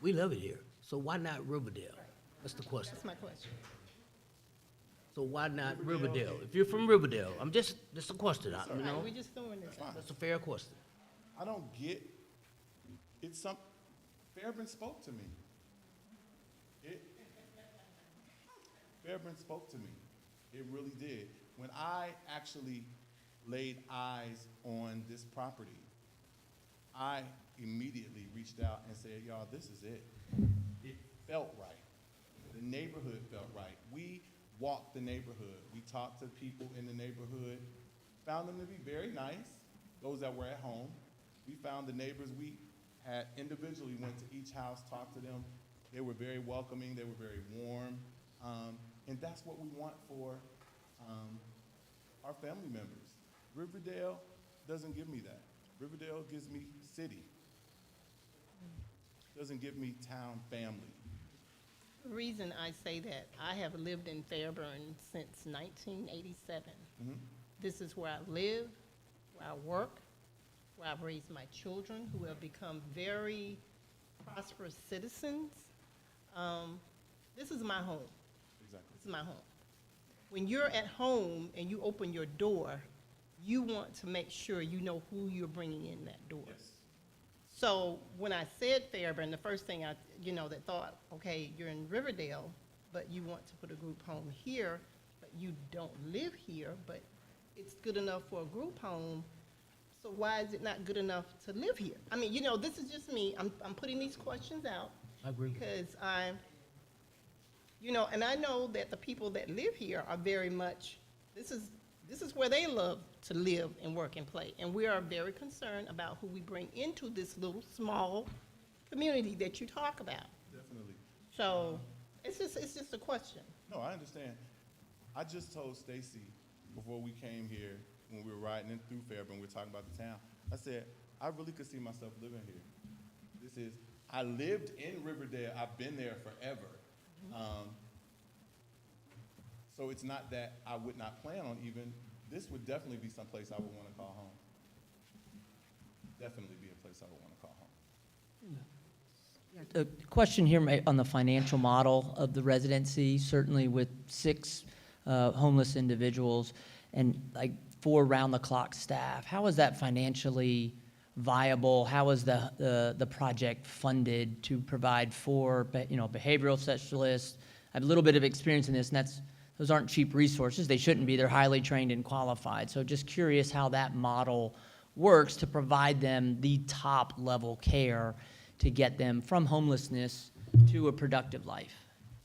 We love it here, so why not Riverdale? That's the question. That's my question. So why not Riverdale? If you're from Riverdale, just a question, you know? We're just throwing this out. That's a fair question. I don't get, Fairburn spoke to me. Fairburn spoke to me. It really did. When I actually laid eyes on this property, I immediately reached out and said, y'all, this is it. It felt right. The neighborhood felt right. We walked the neighborhood. We talked to people in the neighborhood, found them to be very nice, those that were at home. We found the neighbors. We had individually went to each house, talked to them. They were very welcoming. They were very warm. And that's what we want for our family members. Riverdale doesn't give me that. Riverdale gives me city. Doesn't give me town family. The reason I say that, I have lived in Fairburn since 1987. Mhm. This is where I live, where I work, where I've raised my children, who have become very prosperous citizens. This is my home. Exactly. This is my home. When you're at home and you open your door, you want to make sure you know who you're bringing in that door. Yes. So when I said Fairburn, the first thing that thought, okay, you're in Riverdale, but you want to put a group home here, but you don't live here, but it's good enough for a group home, so why is it not good enough to live here? I mean, this is just me. I'm putting these questions out. I agree. Because and I know that the people that live here are very much, this is where they love to live and work and play. And we are very concerned about who we bring into this little small community that you talk about. Definitely. So it's just a question. No, I understand. I just told Stacy before we came here, when we were riding in through Fairburn, we were talking about the town. I said, I really could see myself living here. I lived in Riverdale. I've been there forever. So it's not that I would not plan on this would definitely be someplace I would want to call home. Definitely be a place I would want to call home. A question here on the financial model of the residency, certainly with 6 homeless individuals and like 4 round-the-clock staff. How is that financially viable? How is the project funded to provide for behavioral specialists? I have a little bit of experience in this, and those aren't cheap resources. They shouldn't be. They're highly trained and qualified. So just curious how that model works to provide them the top-level care to get them from homelessness to a productive life.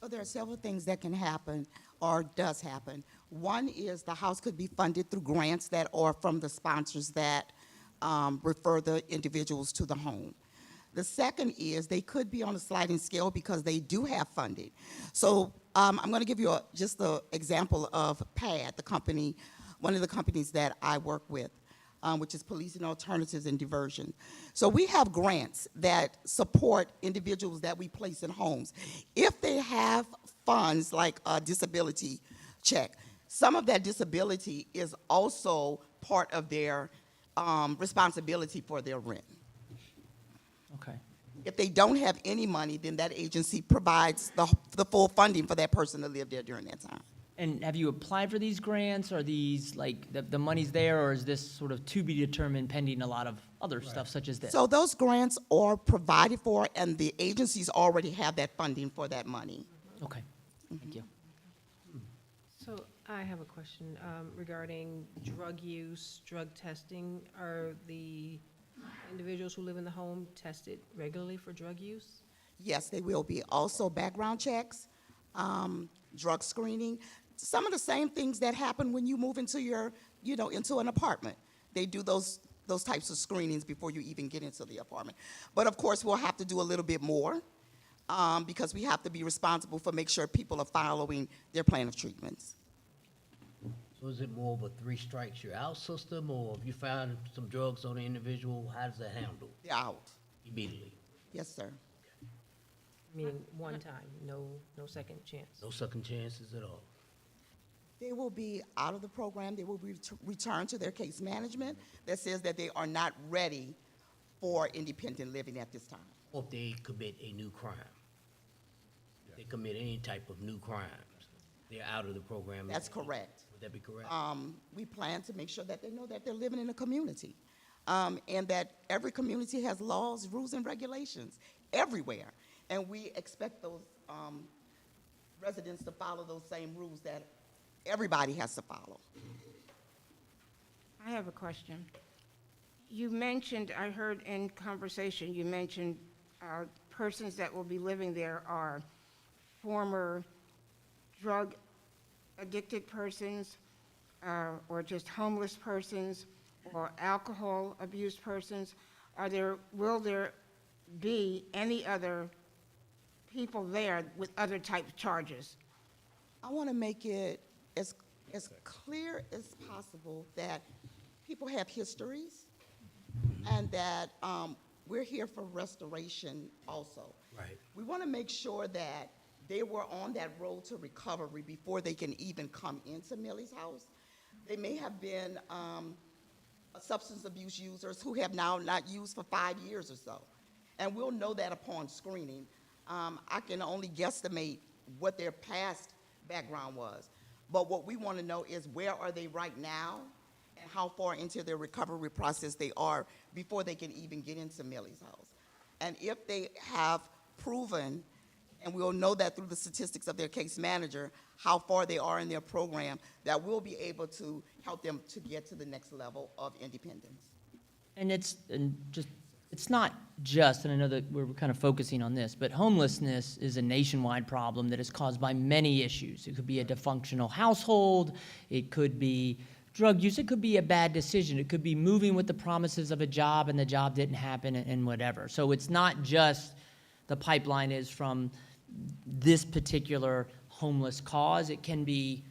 Well, there are several things that can happen or does happen. One is the house could be funded through grants that are from the sponsors that refer the individuals to the home. The second is they could be on a sliding scale because they do have funding. So I'm going to give you just the example of PAD, the company, one of the companies that I work with, which is Policing Alternatives and Diversion. So we have grants that support individuals that we place in homes. If they have funds like a disability check, some of that disability is also part of their responsibility for their rent. Okay. If they don't have any money, then that agency provides the full funding for that person to live there during that time. And have you applied for these grants? Are these like the money's there, or is this sort of to be determined pending a lot of other stuff such as this? So those grants are provided for, and the agencies already have that funding for that money. Okay, thank you. So I have a question regarding drug use, drug testing. Are the individuals who live in the home tested regularly for drug use? Yes, they will be. Also background checks, drug screening, some of the same things that happen when you move into into an apartment. They do those types of screenings before you even get into the apartment. But of course, we'll have to do a little bit more because we have to be responsible for make sure people are following their plan of treatments. So is it more of a three strikes you're out system, or if you found some drugs on an individual, how does that handle They're out. immediately? Yes, sir. Meaning one time, no second chance. No second chances at all? They will be out of the program. They will be returned to their case management that says that they are not ready for independent living at this time. Or if they commit a new crime? If they commit any type of new crimes, they're out of the program? That's correct. Would that be correct? We plan to make sure that they know that they're living in a community, and that every community has laws, rules, and regulations everywhere. And we expect those residents to follow those same rules that everybody has to follow. I have a question. You mentioned, I heard in conversation, you mentioned persons that will be living there are former drug-addicted persons, or just homeless persons, or alcohol abused persons. Will there be any other people there with other type of charges? I want to make it as clear as possible that people have histories, and that we're here for restoration also. Right. We want to make sure that they were on that road to recovery before they can even come into Millie's house. They may have been substance abuse users who have now not used for 5 years or so. And we'll know that upon screening. I can only guesstimate what their past background was. But what we want to know is where are they right now and how far into their recovery process they are before they can even get into Millie's house. And if they have proven, and we'll know that through the statistics of their case manager, how far they are in their program, that we'll be able to help them to get to the next level of independence. And it's not just, and I know that we're kind of focusing on this, but homelessness is a nationwide problem that is caused by many issues. It could be a dysfunctional household, it could be drug use, it could be a bad decision, it could be moving with the promises of a job and the job didn't happen and whatever. So it's not just the pipeline is from this particular homeless cause, it can be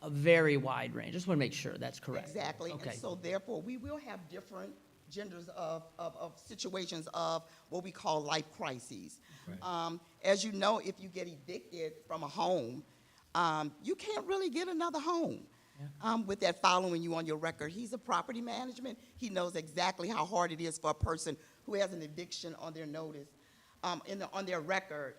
a very wide range. Just want to make sure that's correct. Exactly. Okay. And so therefore, we will have different genders of situations of what we call life crises. Right. As you know, if you get evicted from a home, you can't really get another home. With that following you on your record. He's a property management. He knows exactly how hard it is for a person who has an eviction on their notice, on their record,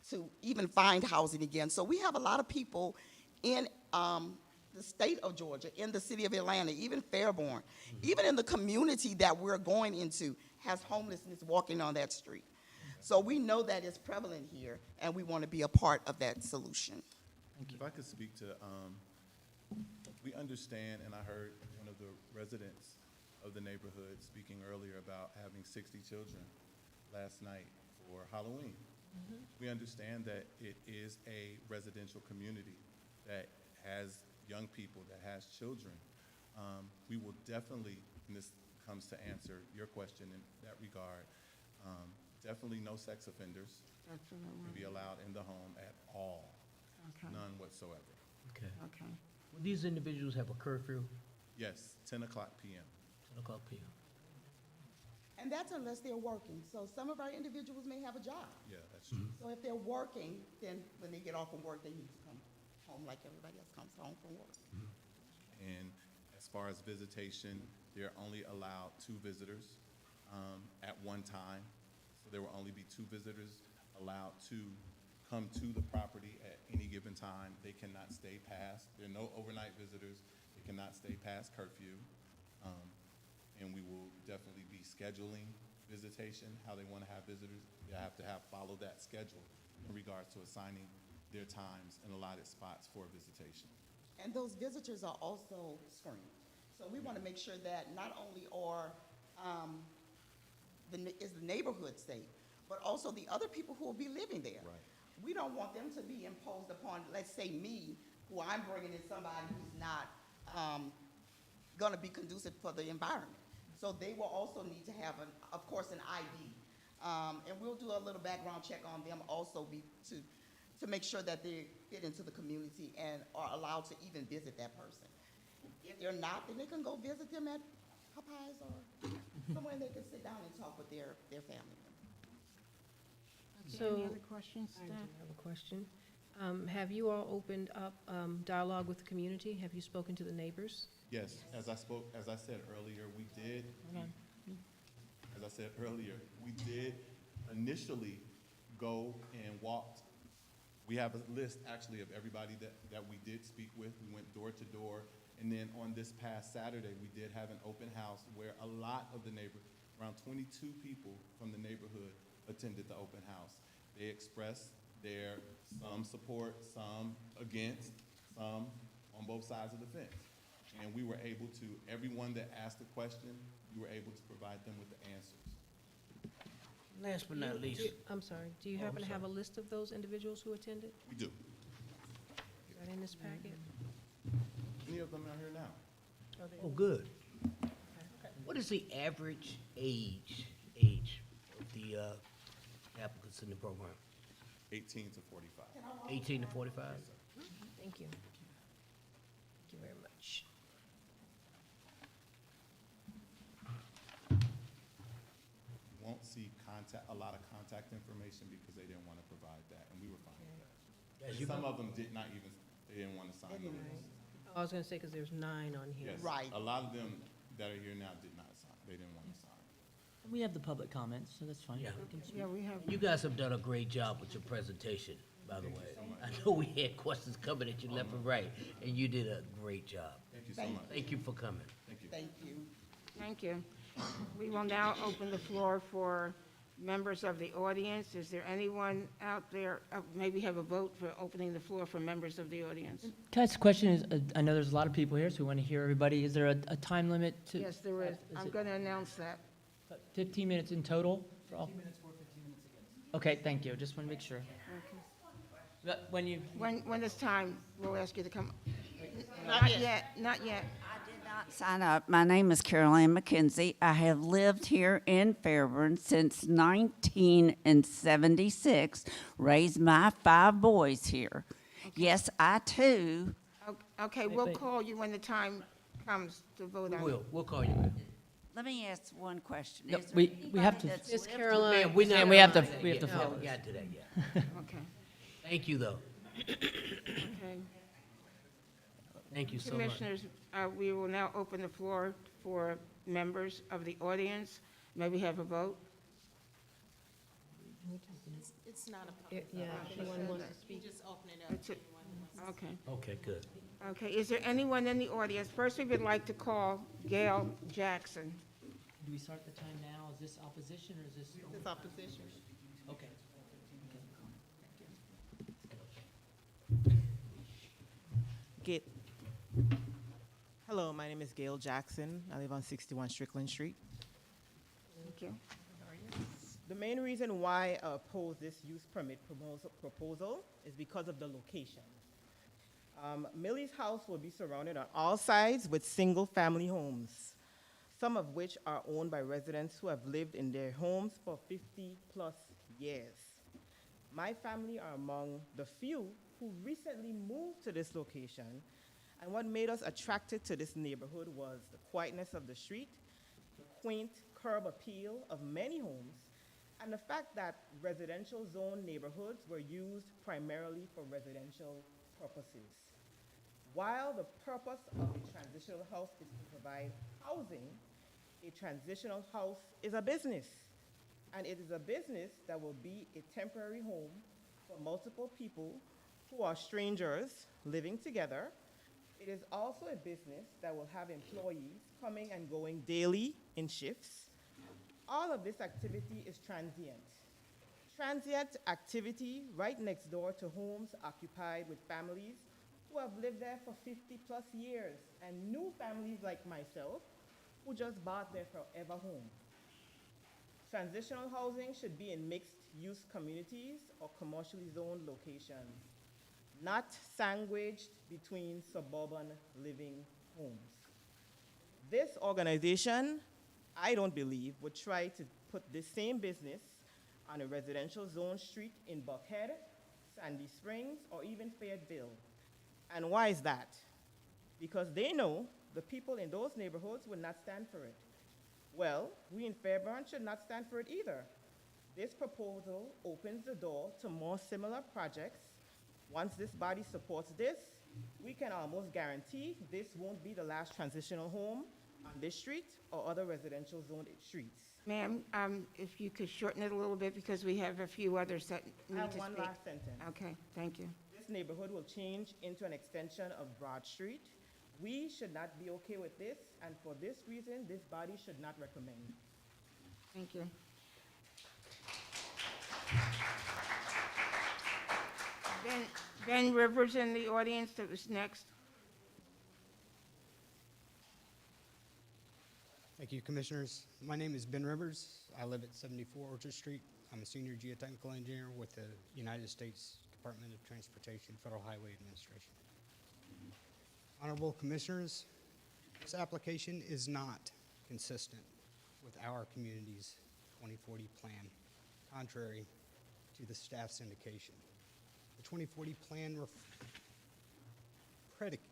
to even find housing again. So we have a lot of people in the state of Georgia, in the city of Atlanta, even Fairburn, even in the community that we're going into, has homelessness walking on that street. So we know that it's prevalent here, and we want to be a part of that solution. If I could speak to, we understand, and I heard one of the residents of the neighborhood speaking earlier about having 60 children last night for Halloween. We understand that it is a residential community that has young people, that has children. We will definitely, and this comes to answer your question in that regard, definitely no sex offenders can be allowed in the home at all, none whatsoever. Okay. Okay. Will these individuals have a curfew? Yes, 10 o'clock p.m. 10 o'clock p.m. And that's unless they're working. So some of our individuals may have a job. Yeah, that's true. So if they're working, then when they get off from work, they need to come home like everybody else comes home from work. And as far as visitation, they're only allowed 2 visitors at one time. So there will only be 2 visitors allowed to come to the property at any given time. They cannot stay past, there are no overnight visitors. They cannot stay past curfew. And we will definitely be scheduling visitation, how they want to have visitors. They have to follow that schedule in regards to assigning their times and allotted spots for visitation. And those visitors are also screened. So we want to make sure that not only are is the neighborhood safe, but also the other people who will be living there. Right. We don't want them to be imposed upon, let's say me, who I'm bringing in somebody who's not going to be conducive for the environment. So they will also need to have, of course, an ID. And we'll do a little background check on them also to make sure that they fit into the community and are allowed to even visit that person. If they're not, then they can go visit them at Popeyes or somewhere they can sit down and talk with their family members. So- Any other questions, I do staff? have a question. Have you all opened up dialogue with the community? Have you spoken to the neighbors? Yes, as I said earlier, we did. As I said earlier, we did initially go and walked. We have a list actually of everybody that we did speak with. We went door to door. And then on this past Saturday, we did have an open house where a lot of the around 22 people from the neighborhood attended the open house. They expressed their some support, some against, some on both sides of the fence. And we were able to, everyone that asked a question, we were able to provide them with the answers. Last but not least, I'm sorry, do you Oh, I'm happen to have a sorry. list of those individuals who attended? We do. Is that in this packet? Many of them are here now. oh, good. What is the average age of the applicants in the program? 18 to 45. 18 to 45? Thank you. Thank you very much. You won't see a lot of contact information because they didn't want to provide that, and we were fine with that. Yes, And you some go. of them did not even, they didn't want to sign the list. I was gonna say, because there's 9 on here. Yes, Right. a lot of them that are here now did not sign, they didn't want to sign. We have the public comments, so that's fine. Yeah. Yeah, we have. You guys have done a great job with your presentation, by the way. I know we had questions coming at you left and right, and you did a great job. Thank you so much. Thank you for coming. Thank you. Thank you. Thank you. We will now open the floor for members of the audience. Is there anyone out there, maybe have a vote for opening the floor for members of the audience? Can I ask a question? I know there's a lot of people here, so we want to hear everybody. Is there a time limit to? Yes, there is. I'm it going to announce that. 15 minutes in total? For all? 15 minutes for, 15 minutes against. Okay, thank you. Just want to make sure. But when you, When it's time, we'll ask you to come. Not yet, not yet. I did not sign up. My name is Caroline McKenzie. I have lived here in Fairburn since 1976, raised my 5 boys here. Yes, I too. Okay, we'll call you when the time comes to vote on it. We'll call you. Let me ask one question. No, Is there we have anybody to- that's Miss lived- Caroline. Man, we we have to We follow haven't got to that yet. Okay, Thank you, though. okay. Thank you so much. Commissioners, we will now open the floor for members of the audience. May we have a vote? It's not a Yeah, if anyone wants to speak. just open it It's a- Okay. Okay, good. Okay, is there anyone in the audience? First, we would like to call Gail Jackson. do we start the time now? Is this opposition or is this? It's opposition. Okay. Hello, my name is Gail Jackson. I live on 61 Strickland Street. Thank you. The main reason why I oppose this use permit proposal is because of the location. Millie's house will be surrounded on all sides with single-family homes, some of which are owned by residents who have lived in their homes for 50-plus years. My family are among the few who recently moved to this location, and what made us attracted to this neighborhood was the quietness of the street, the quaint curb appeal of many homes, and the fact that residential zone neighborhoods were used primarily for residential purposes. While the purpose of a transitional house is to provide housing, a transitional house is a business. And it is a business that will be a temporary home for multiple people who are strangers living together. It is also a business that will have employees coming and going daily in shifts. All of this activity is transient. Transient activity right next door to homes occupied with families who have lived there for 50-plus years, and new families like myself who just bought their forever home. Transitional housing should be in mixed-use communities or commercially zoned locations, not sandwiched between suburban living homes. This organization, I don't believe, would try to put this same business on a residential zone street in Buckhead, Sandy Springs, or even Fayetteville. And why is that? because they know the people in those neighborhoods will not stand for it. Well, we in Fairburn should not stand for it either. This proposal opens the door to more similar projects. Once this body supports this, we can almost guarantee this won't be the last transitional home on this street or other residential zoned streets. Ma'am, if you could shorten it a little bit, because we have a few others that I need have to one speak. last sentence. Okay, thank you. This neighborhood will change into an extension of Broad Street. We should not be okay with this, and for this reason, this body should not recommend. Thank you. Ben Rivers in the audience that was next. Thank you, Commissioners. My name is Ben Rivers. I live at 74 Orchard Street. I'm a senior geotechnical engineer with the United States Department of Transportation, Federal Highway Administration. Honorable Commissioners, this application is not consistent with our community's 2040 plan, contrary to the staff's indication. The 2040 plan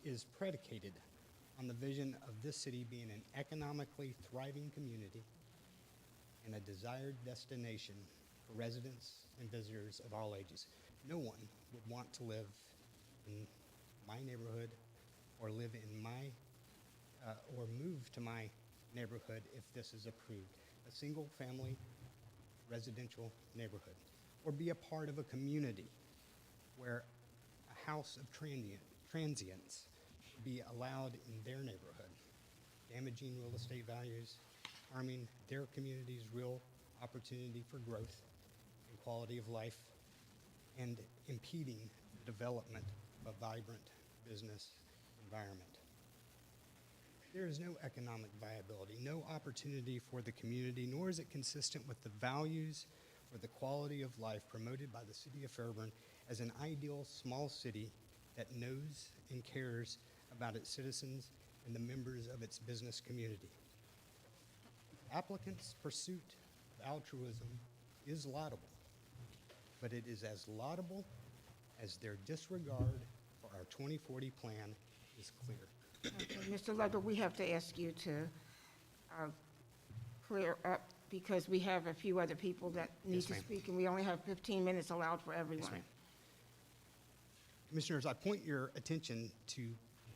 is predicated on the vision of this city being an economically thriving community and a desired destination for residents and visitors of all ages. No one would want to live in my neighborhood or live in my, or move to my neighborhood if this is approved. A single-family residential neighborhood, or be a part of a community where a house of transients be allowed in their neighborhood, damaging real estate values, harming their community's real opportunity for growth and quality of life, and impeding the development of a vibrant business environment. There is no economic viability, no opportunity for the community, nor is it consistent with the values or the quality of life promoted by the city of Fairburn as an ideal small city that knows and cares about its citizens and the members of its business community. Applicants' pursuit of altruism is laudable, but it is as laudable as their disregard for our 2040 plan is clear. Okay, Mr. Ludlow, we have to ask you to clear up, because we have a few other people that need Yes, to ma'am. speak, and we only have 15 minutes allowed for everyone. ma'am. Commissioners, I point your attention to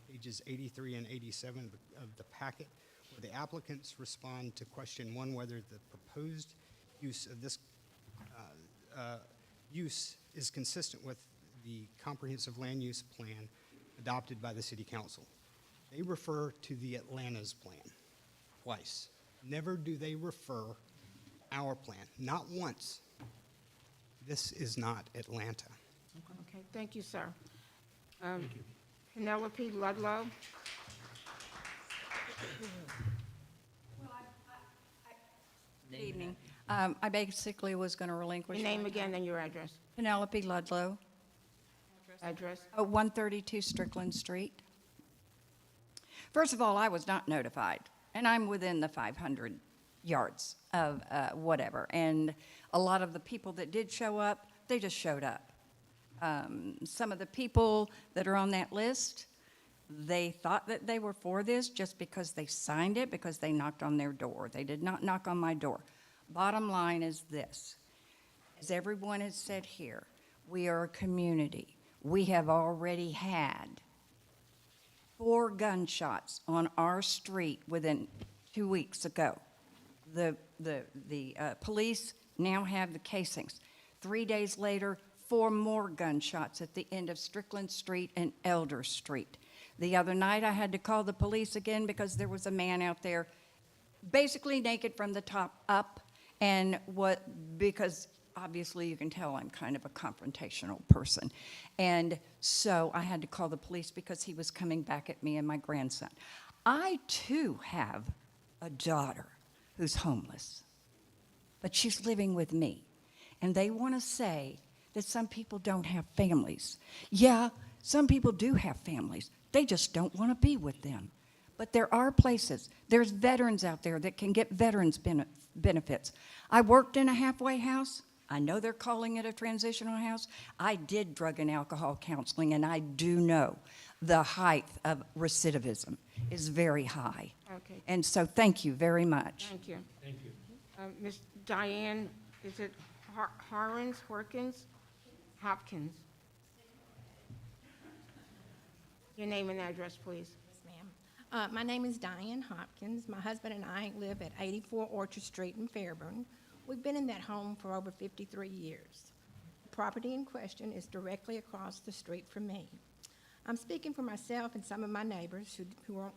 pages 83 and 87 of the packet, where the applicants respond to question 1, whether the proposed use of this use is consistent with the comprehensive land use plan adopted by the City Council. They refer to the Atlanta's plan twice. Never do they refer our plan, not once. This is not Atlanta. Okay, thank you, sir. Penelope Ludlow. Good evening. I basically was going to relinquish. Your name my again time. and your address. Penelope Ludlow, Address. 132 Strickland Street. First of all, I was not notified, and I'm within the 500 yards of whatever. And a lot of the people that did show up, they just showed up. Some of the people that are on that list, they thought that they were for this just because they signed it, because they knocked on their door. They did not knock on my door. Bottom line is this. As everyone has said here, we are a community. We have already had 4 gunshots on our street within 2 weeks ago. The police now have the casings. 3 days later, 4 more gunshots at the end of Strickland Street and Elder Street. The other night, I had to call the police again because there was a man out there basically naked from the top up, and because obviously you can tell I'm kind of a confrontational person. And so I had to call the police because he was coming back at me and my grandson. I too have a daughter who's homeless, but she's living with me. And they want to say that some people don't have families. Yeah, some people do have families. They just don't want to be with them. But there are places. There's veterans out there that can get veterans benefits. I worked in a halfway house. I know they're calling it a transitional house. I did drug and alcohol counseling, and I do know the height of recidivism is very high. Okay, And so thank you very much. thank you. Thank you. Miss Diane, is it Hopkins? Your name and address, please. Yes, ma'am. My name is Diane Hopkins. My husband and I live at 84 Orchard Street in Fairburn. We've been in that home for over 53 years. The property in question is directly across the street from me. I'm speaking for myself and some of my neighbors who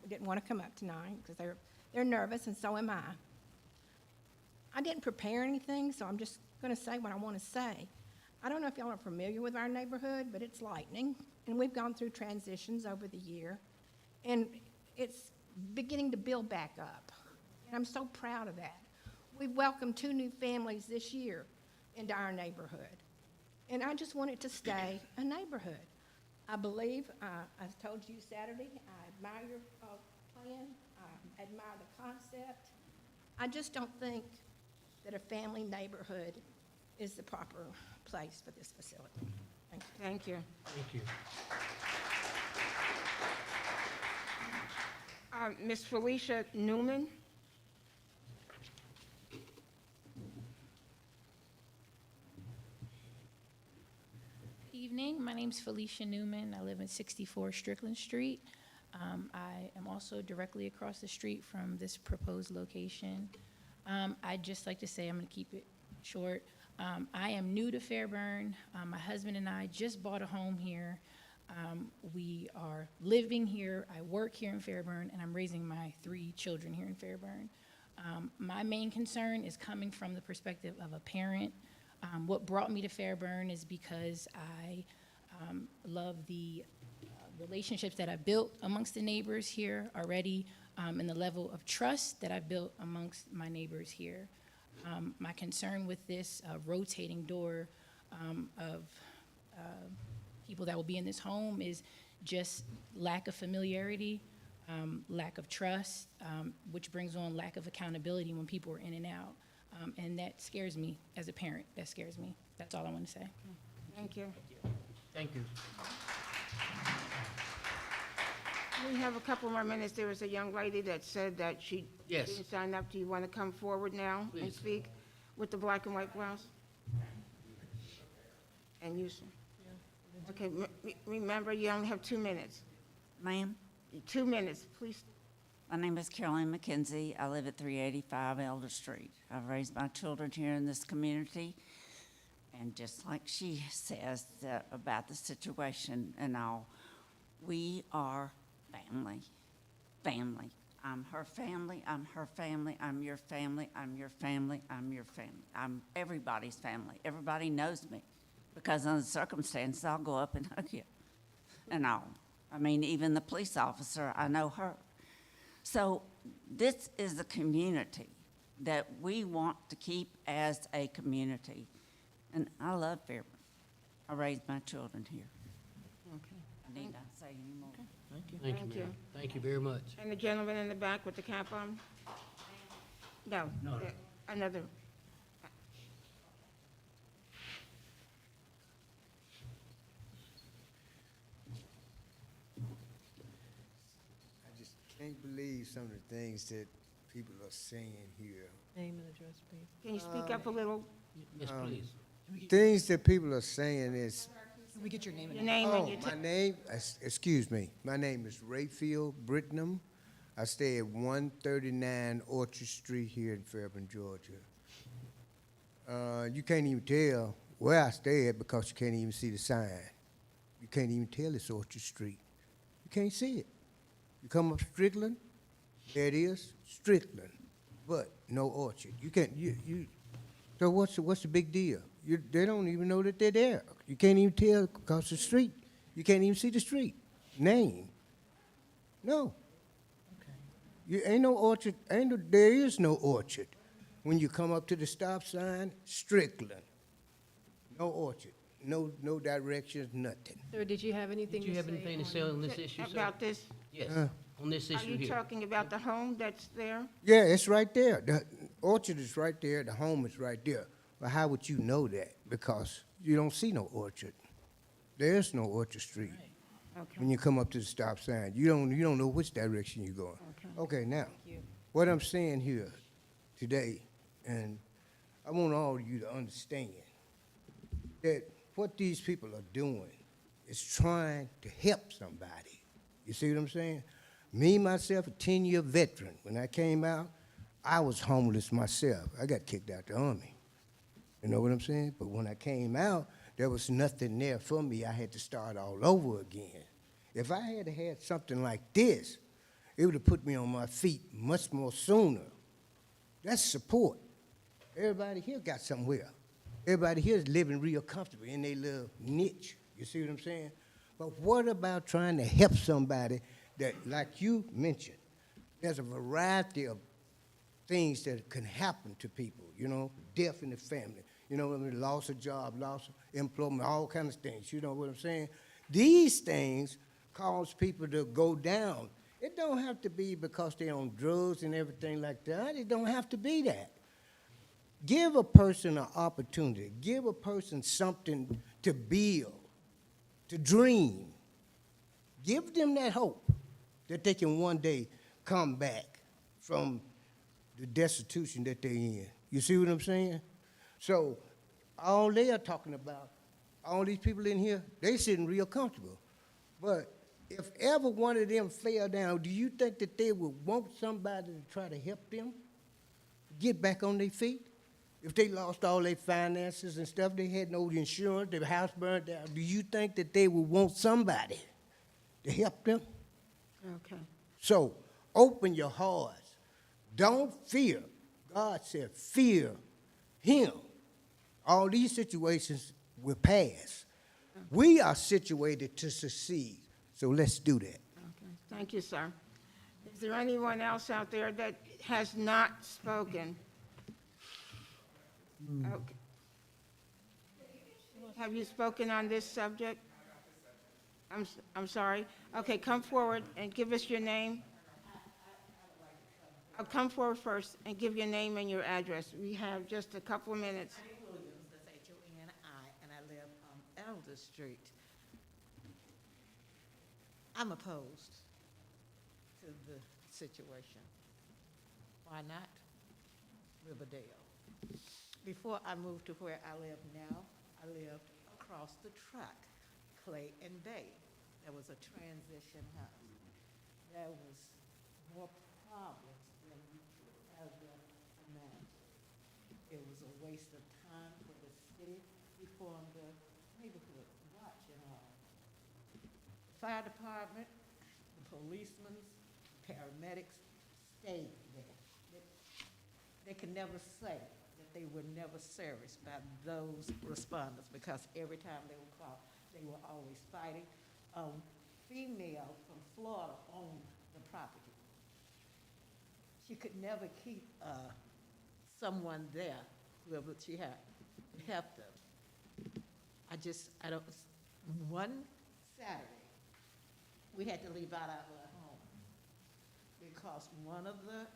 didn't want to come up tonight because they're nervous, and so am I. I didn't prepare anything, so I'm just going to say what I want to say. I don't know if y'all are familiar with our neighborhood, but it's lightning, and we've gone through transitions over the year, and it's beginning to build back up, and I'm so proud of that. We've welcomed 2 new families this year into our neighborhood, and I just want it to stay a neighborhood. I believe, I told you Saturday, I admire your plan, I admire the concept. I just don't think that a family neighborhood is the proper place for this facility. Thank you. Thank you. Thank you. Miss Felicia Newman? Evening, my name's Felicia Newman. I live in 64 Strickland Street. I am also directly across the street from this proposed location. I'd just like to say, I'm going to keep it short. I am new to Fairburn. My husband and I just bought a home here. We are living here. I work here in Fairburn, and I'm raising my 3 children here in Fairburn. My main concern is coming from the perspective of a parent. What brought me to Fairburn is because I love the relationships that I've built amongst the neighbors here already, and the level of trust that I've built amongst my neighbors here. My concern with this rotating door of people that will be in this home is just lack of familiarity, lack of trust, which brings on lack of accountability when people are in and out. And that scares me as a parent. That scares me. That's all I want to say. Thank you. Thank you. We have a couple more minutes. There was a young lady that said that she Yes. didn't sign up. Do you want to come forward now and Please. speak with the black and white blouse? And you, sir? Okay, remember, you only have 2 minutes. Ma'am? 2 minutes, please. My name is Caroline McKenzie. I live at 385 Elder Street. I've raised my children here in this community, and just like she says about the situation and all, we are family. Family. I'm her family, I'm her family, I'm your family, I'm your family, I'm your family. I'm everybody's family. Everybody knows me, because under the circumstances, I'll go up and hug you and all. I mean, even the police officer, I know her. So this is a community that we want to keep as a community. And I love Fairburn. I raised my children here. Okay. I need not say anymore. Thank you. Thank Thank you, you. ma'am. Thank you very much. And the gentleman in the back with the cap on? No. No. Another. I just can't believe some of the things that people are saying here. Name and address, please. Can you speak up a little? Yes, please. Things that people are saying is, Can we get your name and Your name and your my name, excuse me, my name is Rayfield Brittenham. I stay at 139 Orchard Street here in Fairburn, Georgia. You can't even tell where I stay at because you can't even see the sign. You can't even tell it's Orchard Street. You can't see it. You come up Strickland, there it is, Strickland, but no Orchard. You can't, so what's the big deal? They don't even know that they're there. You can't even tell across the street. You can't even see the street name. No. Ain't no Orchard. There is no Orchard. When you come up to the stop sign, Strickland. No Orchard. No directions. Nothing. Sir, did you have anything Did you have anything to say on this issue, sir? About this? Yes, on this Are issue you here. talking about the home that's there? Yeah, it's right there. The Orchard is right there. The home is right there. But how would you know that? Because you don't see no orchard. There's no Orchard Street. Okay. When you come up to the stop sign, you don't know which direction you're going. Okay, now, you. what I'm saying here today, and I want all of you to understand that what these people are doing is trying to help somebody. You see what I'm saying? Me, myself, a 10-year veteran, when I came out, I was homeless myself. I got kicked out the Army. You know what I'm saying? But when I came out, there was nothing there for me. I had to start all over again. If I had something like this, it would have put me on my feet much more sooner. That's support. Everybody here got somewhere. Everybody here is living real comfortable in their little niche. You see what I'm saying? But what about trying to help somebody that, like you mentioned, there's a variety of things that can happen to people, you know, death in the family, you know what I mean, loss of job, loss of employment, all kinds of things, you know what I'm saying? These things cause people to go down. It don't have to be because they're on drugs and everything like that. It don't have to be that. Give a person an opportunity. Give a person something to build, to dream. Give them that hope that they can one day come back from the destitution that they're in. You see what I'm saying? So all they are talking about, all these people in here, they sitting real comfortable. But if ever one of them fell down, do you think that they would want somebody to try to help them get back on their feet? If they lost all their finances and stuff, they had no insurance, their house burned down, do you think that they would want somebody to help them? Okay. So open your hearts. Don't fear. God said, fear him. All these situations will pass. We are situated to succeed, so let's do that. Okay. Thank you, sir. Is there anyone else out there that has not spoken? Okay. Have you spoken on this subject? I'm sorry. Okay, come forward and give us your name. Come forward first and give your name and your address. We have just a couple of minutes. Williams, that's H-O-N-I, and I live on Elder Street. I'm opposed to the situation. Why not Riverdale? Before I moved to where I live now, I lived across the track, Clay and Bay. There was a transition house. There was more problems than you could ever imagine. It was a waste of time for the city. We formed a neighborhood watch and all. The fire department, the policemen, the paramedics stayed there. They can never say that they were never serviced by those responders because every time they would call, they were always fighting. A female from Florida owned the property. She could never keep someone there, whoever she had, to help them. One Saturday, we had to leave out our home because one of the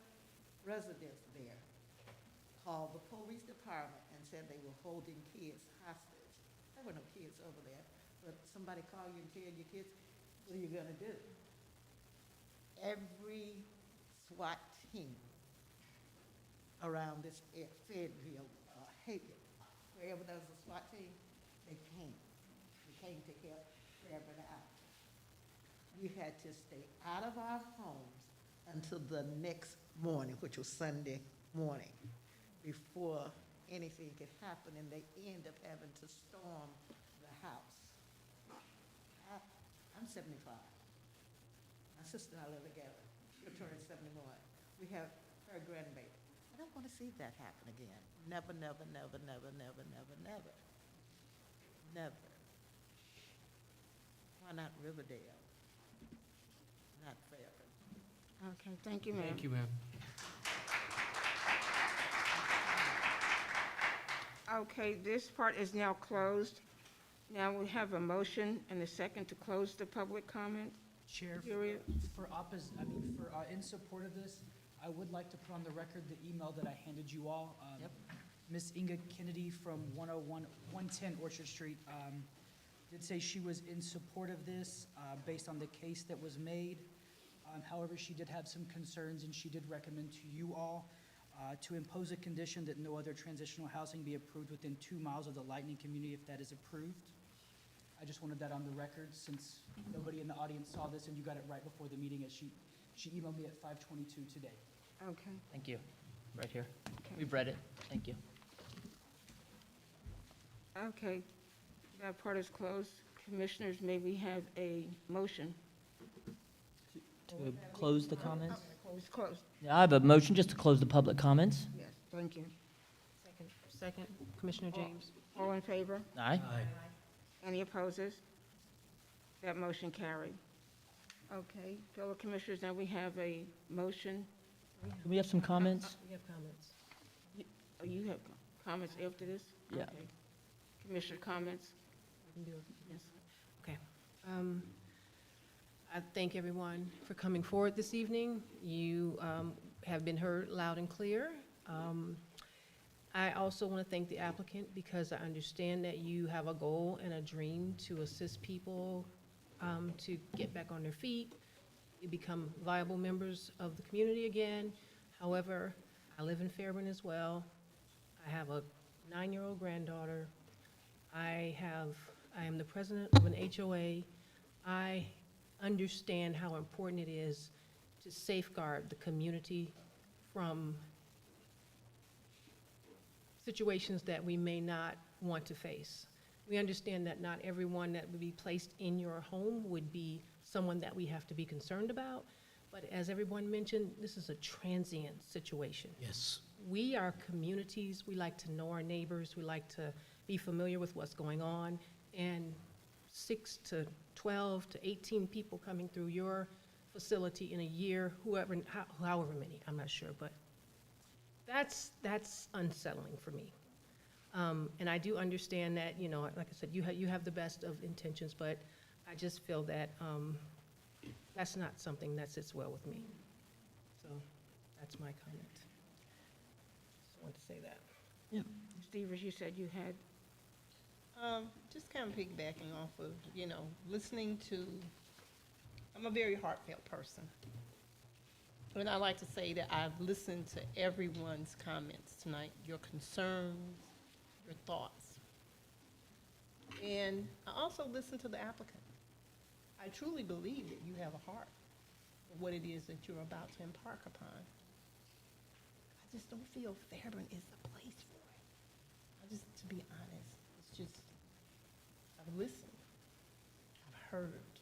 residents there called the police department and said they were holding kids hostage. There were no kids over there, but somebody called you and tell your kids, what are you gonna do? Every SWAT team around this Fayetteville, wherever there was a SWAT team, they came. They came to help Fairburn out. We had to stay out of our homes until the next morning, which was Sunday morning, before anything could happen, and they end up having to storm the house. I'm 75. My sister and I live together. She'll turn 71. We have her grandbaby. I don't want to see that happen again. Never, never, never, never, never, never, never. Never. Why not Riverdale? Not Fairburn. Okay, thank you, ma'am. Thank you, ma'am. Okay, this part is now closed. Now we have a motion and a second to close the public comment Chair, period. in support of this, I would like to put on the record the email that I handed you all. Yep. Miss Inga Kennedy from 110 Orchard Street did say she was in support of this based on the case that was made. However, she did have some concerns, and she did recommend to you all to impose a condition that no other transitional housing be approved within 2 miles of the Lightning community if that is approved. I just wanted that on the record since nobody in the audience saw this and you got it right before the meeting as she emailed me at 5:22 today. Okay. Thank you. Right here. Okay. We've read it. Thank you. Okay, that part is closed. Commissioners, may we have a motion? To close the comments? It's closed. Yeah, I have a motion just to close the public comments. Yes, thank you. Second, Commissioner James. All in favor? Aye. Any opposes? That motion carried. Okay, fellow commissioners, now we have a motion. Can we have some comments? We have comments. Oh, you have comments after this? Yeah. Okay. Commissioner comments? We can do it. Yes. Okay. I thank everyone for coming forward this evening. You have been heard loud and clear. I also want to thank the applicant because I understand that you have a goal and a dream to assist people to get back on their feet, become viable members of the community again. However, I live in Fairburn as well. I have a 9-year-old granddaughter. I am the president of an HOA. I understand how important it is to safeguard the community from situations that we may not want to face. We understand that not everyone that would be placed in your home would be someone that we have to be concerned about, but as everyone mentioned, this is a transient situation. Yes. We are communities, we like to know our neighbors, we like to be familiar with what's going on, and 6 to 12 to 18 people coming through your facility in a year, however many, I'm not sure, but that's unsettling for me. And I do understand that, you know, like I said, you have the best of intentions, but I just feel that that's not something that sits well with me. So that's my comment. Just wanted to say that. Yeah. Steve, as you said, you had, Just kind of piggybacking off of, you know, listening to, I'm a very heartfelt person. And I like to say that I've listened to everyone's comments tonight, your concerns, your thoughts. And I also listened to the applicant. I truly believe that you have a heart for what it is that you're about to embark upon. I just don't feel Fairburn is the place for it. To be honest, it's just, I've listened, I've heard.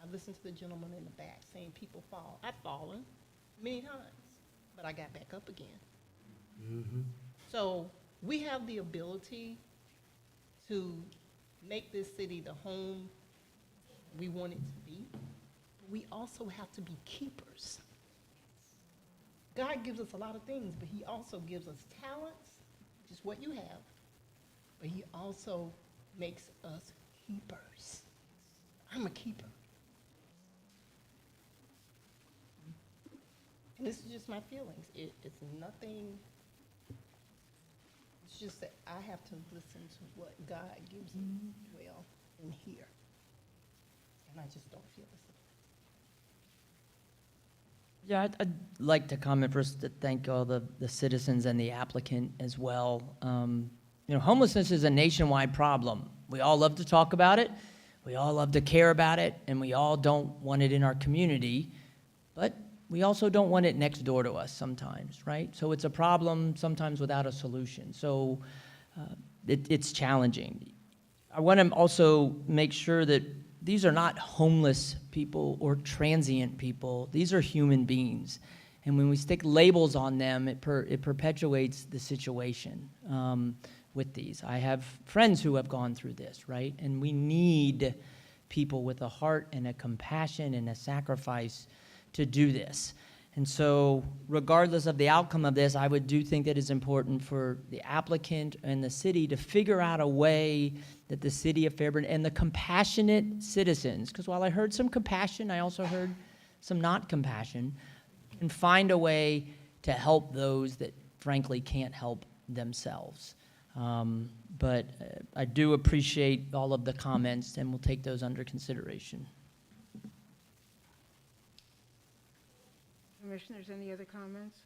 I've listened to the gentleman in the back saying people fall. I've fallen many times, but I got back up again. Mm-hmm. So we have the ability to make this city the home we want it to be. But we also have to be keepers. God gives us a lot of things, but he also gives us talents, which is what you have, but he also makes us keepers. I'm a keeper. And this is just my feelings. It's nothing, it's just that I have to listen to what God gives me to dwell in here. And I just don't feel the same. Yeah, I'd like to comment first to thank all the citizens and the applicant as well. You know, homelessness is a nationwide problem. We all love to talk about it, we all love to care about it, and we all don't want it in our community, but we also don't want it next door to us sometimes, right? So it's a problem sometimes without a solution. So it's challenging. I want to also make sure that these are not homeless people or transient people. These are human beings. And when we stick labels on them, it perpetuates the situation with these. I have friends who have gone through this, right? And we need people with a heart and a compassion and a sacrifice to do this. And so regardless of the outcome of this, I do think that it's important for the applicant and the city to figure out a way that the city of Fairburn and the compassionate citizens, because while I heard some compassion, I also heard some not compassion, can find a way to help those that frankly can't help themselves. But I do appreciate all of the comments, and we'll take those under consideration. Commissioners, any other comments?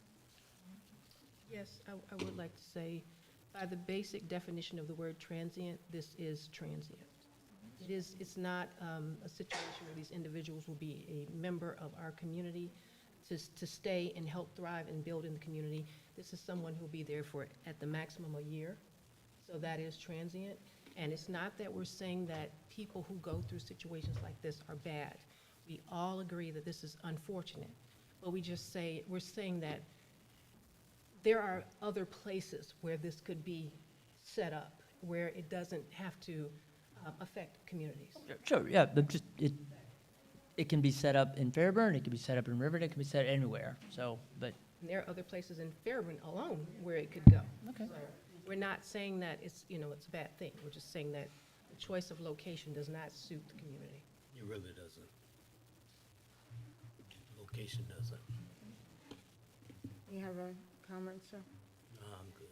Yes, I would like to say, by the basic definition of the word transient, this is transient. It's not a situation where these individuals will be a member of our community to stay and help thrive and build in the community. This is someone who'll be there for, at the maximum, a year. So that is transient. And it's not that we're saying that people who go through situations like this are bad. We all agree that this is unfortunate. But we're saying that there are other places where this could be set up, where it doesn't have to affect communities. Sure, yeah, but just, it can be set up in Fairburn, it can be set up in Riverdale, it can be set anywhere, so, but. And there are other places in Fairburn alone where it could go. Okay. So we're not saying that it's a bad thing. We're just saying that the choice of location does not suit the community. It really doesn't. Location doesn't. You have a comment, sir? No, I'm good.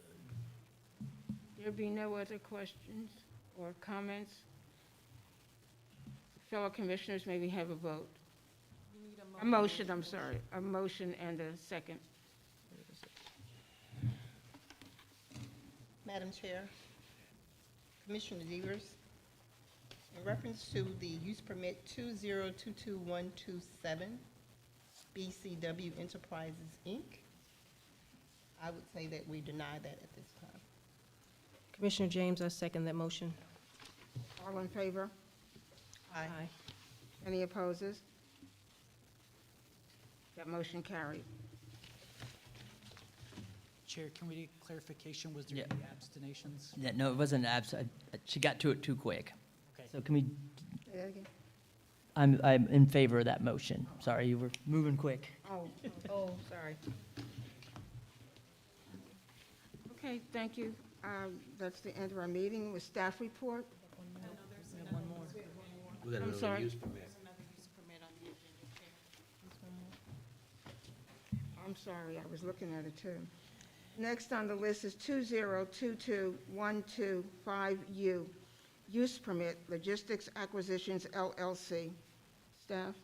There be no other questions or comments? Fellow commissioners, may we have a vote? A motion, I'm sorry, a motion and a second. Madam Chair, Commissioner Devers, in reference to the use permit 2022127, BCW Enterprises, Inc., I would say that we deny that at this time. Commissioner James, I second that motion. All in favor? Aye. Any opposes? That motion carried. Chair, can we get clarification? Was there Yeah. any abstentions? Yeah, no, it wasn't she got to it too quick. Okay. So can we, Say that again? I'm in favor of that motion. Sorry, you were moving quick. Oh, sorry. Okay, thank you. That's the end of our meeting with staff report. We got I'm another sorry. use permit. I'm sorry, I was looking at it too. Next on the list is 2022125U, use permit, Logistics Acquisitions LLC. Staff?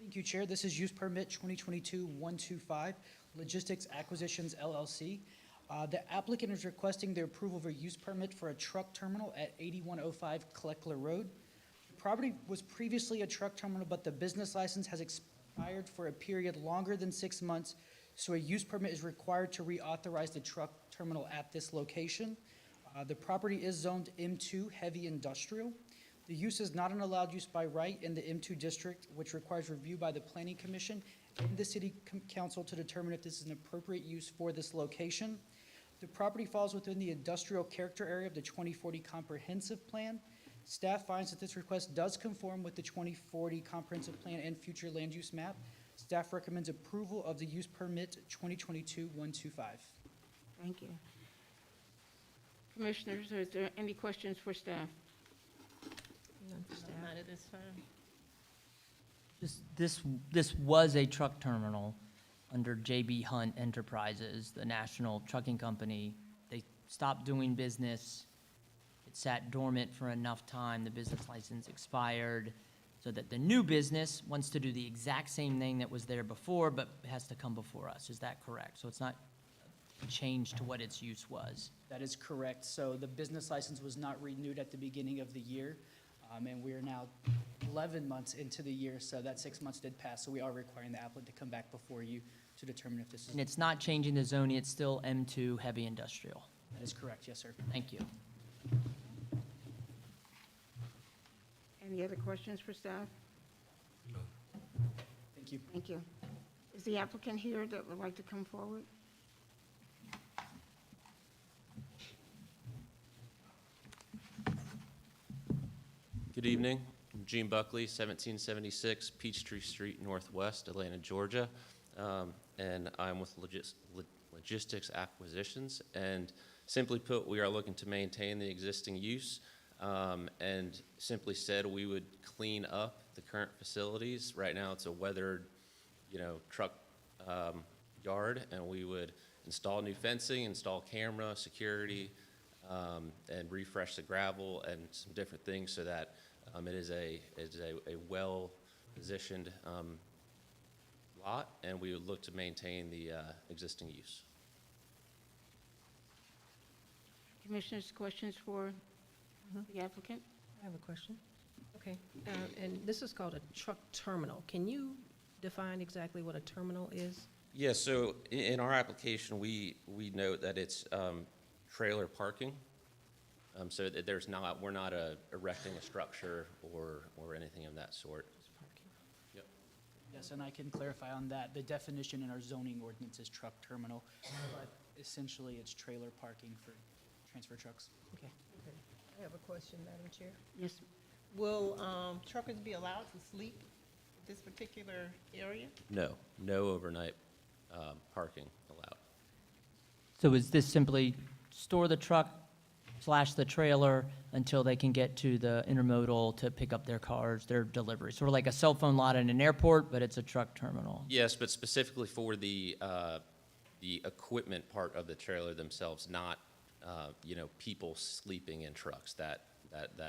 Thank you, Chair. This is use permit 2022-125, Logistics Acquisitions LLC. The applicant is requesting the approval of a use permit for a truck terminal at 8105 Kleckler Road. The property was previously a truck terminal, but the business license has expired for a period longer than 6 months, so a use permit is required to reauthorize the truck terminal at this location. The property is zoned M2 Heavy Industrial. The use is not an allowed use by right in the M2 district, which requires review by the Planning Commission and the City Council to determine if this is an appropriate use for this location. The property falls within the industrial character area of the 2040 Comprehensive Plan. Staff finds that this request does conform with the 2040 Comprehensive Plan and future land use map. Staff recommends approval of the use permit 2022-125. Thank you. Commissioners, is there any questions for staff? Not at this time. This was a truck terminal under J.B. Hunt Enterprises, the national trucking company. They stopped doing business. It sat dormant for enough time. The business license expired, so that the new business wants to do the exact same thing that was there before, but has to come before us. Is that correct? So it's not a change to what its use was? That is correct. So the business license was not renewed at the beginning of the year, and we are now 11 months into the year, so that 6 months did pass. So we are requiring the applicant to come back before you to determine if this is. And it's not changing the zoning, it's still M2 heavy industrial? That is correct, yes, sir. Thank you. Any other questions for staff? No. Thank you. Thank you. Is the applicant here that would like to come forward? Good evening. I'm Gene Buckley, 1776 Peachtree Street Northwest, Atlanta, Georgia. And I'm with Logistics Acquisitions. And simply put, we are looking to maintain the existing use. And simply said, we would clean up the current facilities. Right now, it's a weathered, truck yard, and we would install new fencing, install camera, security, and refresh the gravel and some different things so that it is a well-positioned lot, and we would look to maintain the existing use. Commissioners, questions for the applicant? I have a question. Okay, and this is called a truck terminal. Can you define exactly what a terminal is? Yeah, so in our application, we note that it's trailer parking. So that we're not erecting a structure or anything of that sort. Yep. Yes, and I can clarify on that. The definition in our zoning ordinance is truck terminal, but essentially it's trailer parking for transfer trucks. Okay. I have a question, Madam Chair. Yes. Will truckers be allowed to sleep at this particular area? No overnight parking allowed. So is this simply store the truck / the trailer until they can get to the intermodal to pick up their cars, their deliveries? Sort of like a cell phone lot in an airport, but it's a truck terminal. Yes, but specifically for the equipment part of the trailer themselves, not people sleeping in trucks. That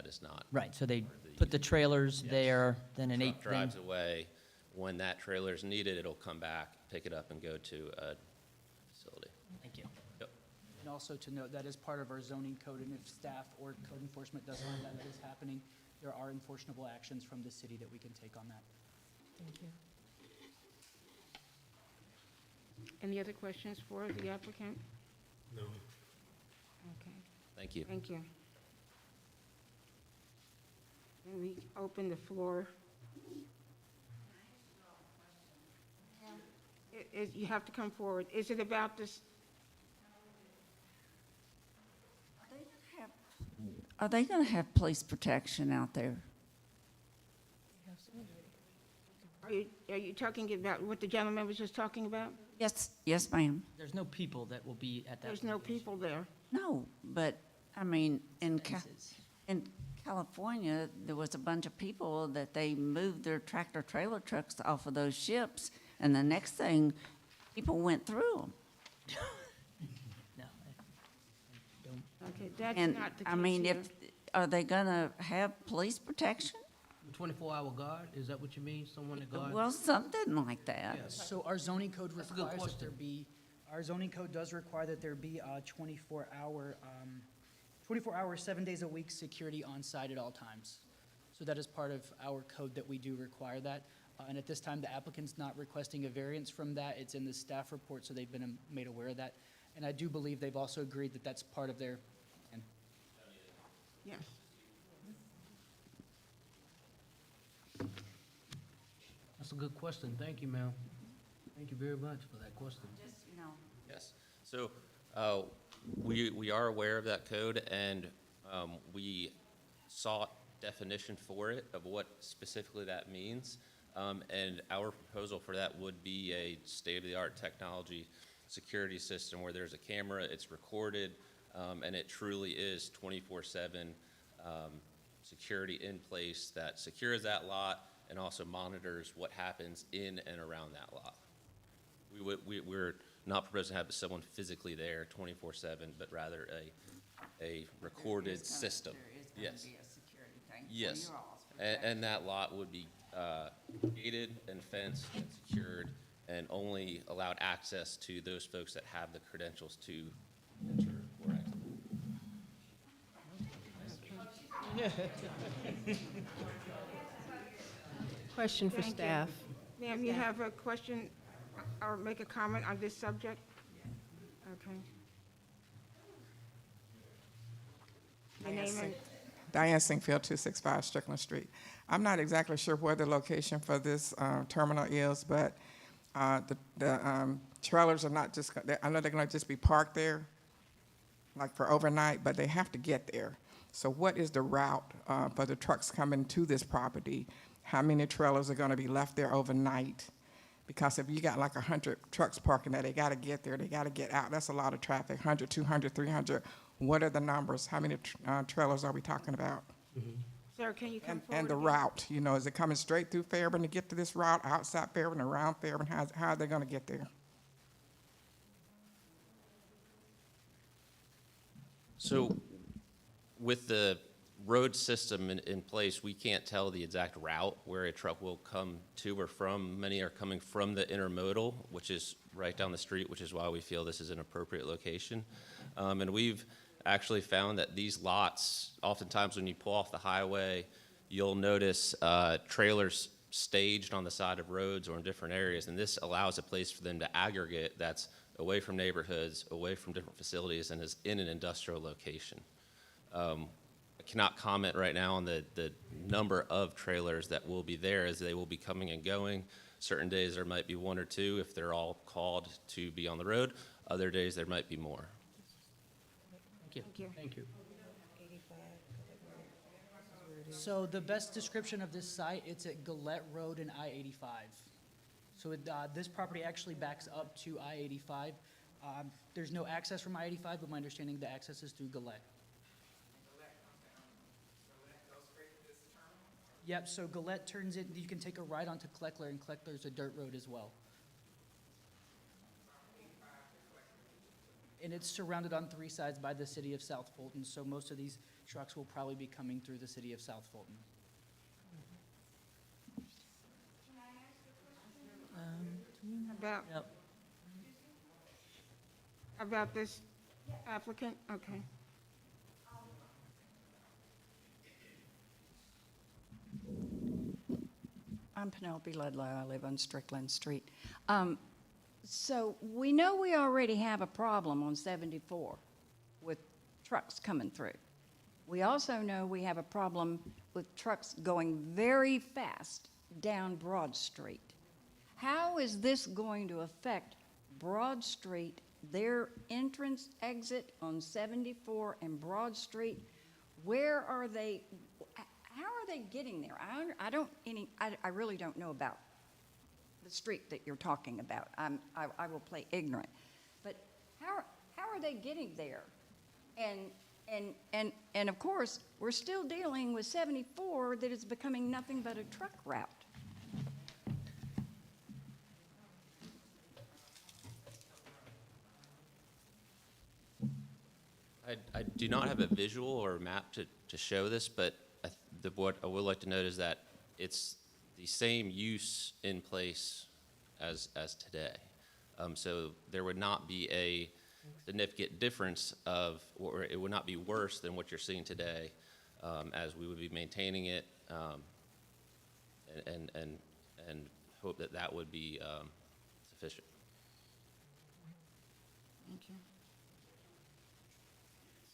is not. Right, so they put the trailers there, then an Truck drives away. When that trailer is needed, it'll come back, pick it up, and go to a facility. Thank you. Yep. And also to note, that is part of our zoning code, and if staff or code enforcement does find that is happening, there are enforceable actions from the city that we can take on that. Thank you. Any other questions for the applicant? No. Okay, Thank you. thank you. Then we open the floor. You have to come forward. Is it about this? Are they going to have police protection out there? Are you talking about what the gentleman was just talking about? Yes, ma'am. There's no people that will be at that. There's no people there. No, but, I mean, in California, there was a bunch of people that they moved their tractor-trailer trucks off of those ships, and the next thing, people went through them. No, I don't. Okay, that's And, not the case I mean, here. are they gonna have police protection? 24-hour guard, is that what you mean? Someone to guard? Well, something like that. Yes. So our zoning code That's a good requires that there question. be, our zoning code does require that there be a 24-hour, 7 days a week security on site at all times. So that is part of our code that we do require that. And at this time, the applicant's not requesting a variance from that. It's in the staff report, so they've been made aware of that. And I do believe they've also agreed that that's part of their, and Yes. That's a good question. Thank you, ma'am. Thank you very much for that question. Just, you know. Yes. So we are aware of that code, and we sought definition for it of what specifically that means. And our proposal for that would be a state-of-the-art technology security system where there's a camera, it's recorded, and it truly is 24/7 security in place that secures that lot and also monitors what happens in and around that lot. We're not proposing to have someone physically there 24/7, but rather a recorded system. There is gonna be a security thing for Yes, your all's and that lot would be gated and fenced and secured, and only allowed access to those folks that have the credentials to enter or exit. Question for Thank you. staff. Ma'am, you have a question or make a comment on this subject? Okay. Your name and Diane Sinkfield, 265 Strickland Street. I'm not exactly sure where the location for this terminal is, but the trailers are not just, I know they're going to just be parked there, like for overnight, but they have to get there. So what is the route for the trucks coming to this property? How many trailers are going to be left there overnight? Because if you got like 100 trucks parking there, they got to get there, they got to get out. That's a lot of traffic, 100, 200, 300. What are the numbers? How many trailers are we talking about? Sir, can you come forward? And the again? route, you know, is it coming straight through Fairburn to get to this route, outside Fairburn, around Fairburn? How are they going to get there? So with the road system in place, we can't tell the exact route where a truck will come to or from. Many are coming from the intermodal, which is right down the street, which is why we feel this is an appropriate location. And we've actually found that these lots, oftentimes when you pull off the highway, you'll notice trailers staged on the side of roads or in different areas, and this allows a place for them to aggregate that's away from neighborhoods, away from different facilities, and is in an industrial location. I cannot comment right now on the number of trailers that will be there, as they will be coming and going. Certain days there might be one or two if they're all called to be on the road. Other days there might be more. Thank you. Thank you. So the best description of this site, it's at Gillette Road and I-85. So this property actually backs up to I-85. There's no access from I-85, but my understanding the access is through Gillette. Yep, so Gillette turns in, you can take a right onto Kleckler, and Kleckler's a dirt road as well. And it's surrounded on three sides by the city of South Fulton, so most of these trucks will probably be coming through the city of South Fulton. About this applicant? Okay. I'm Penelope Ludlow. I live on Strickland Street. So we know we already have a problem on 74 with trucks coming through. We also know we have a problem with trucks going very fast down Broad Street. How is this going to affect Broad Street, their entrance, exit on 74 and Broad Street? Where are they? How are they getting there? I really don't know about the street that you're talking about. I will play ignorant. But how are they getting there? And of course, we're still dealing with 74 that is becoming nothing but a truck route. I do not have a visual or a map to show this, but what I would like to note is that it's the same use in place as today. So there would not be a significant difference or it would not be worse than what you're seeing today, as we would be maintaining it, and hope that would be sufficient. Thank you.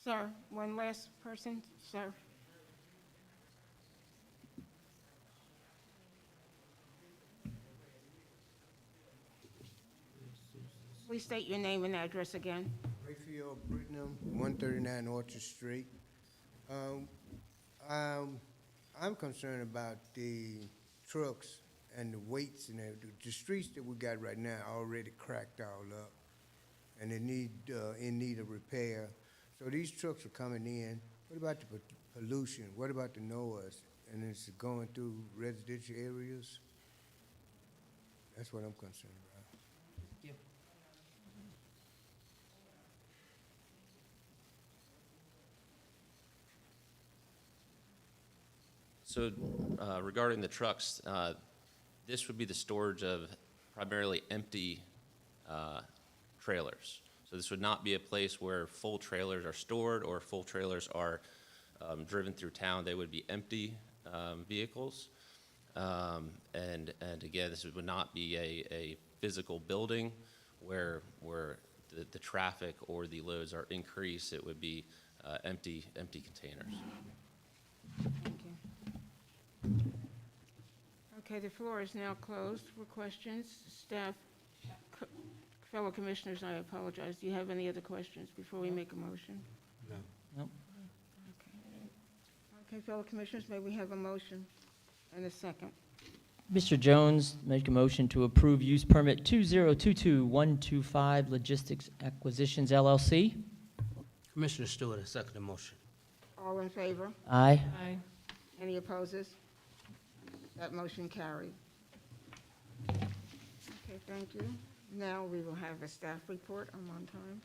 Sir, one last person, sir. Please state your name and address again. Rayfield Brittenham, 139 Orchard Street. I'm concerned about the trucks and the weights and the streets that we got right now are already cracked all up, and they need in need of repair. So these trucks are coming in. What about the pollution? What about the noise? And it's going through residential areas? That's what I'm concerned about. So regarding the trucks, this would be the storage of primarily empty trailers. So this would not be a place where full trailers are stored or full trailers are driven through town. They would be empty vehicles. And again, this would not be a physical building where the traffic or the loads are increased. It would be empty containers. Thank you. Okay, the floor is now closed for questions. Staff, fellow commissioners, I apologize. Do you have any other questions before we make a motion? No. Nope. Okay, fellow commissioners, may we have a motion and a second? Mr. Jones, make a motion to approve use permit 2022125 Logistics Acquisitions LLC. Commissioner Stewart, I second the motion. All in favor? Aye. Aye. Any opposes? That motion carried. Okay, thank you. Now we will have a staff report on time.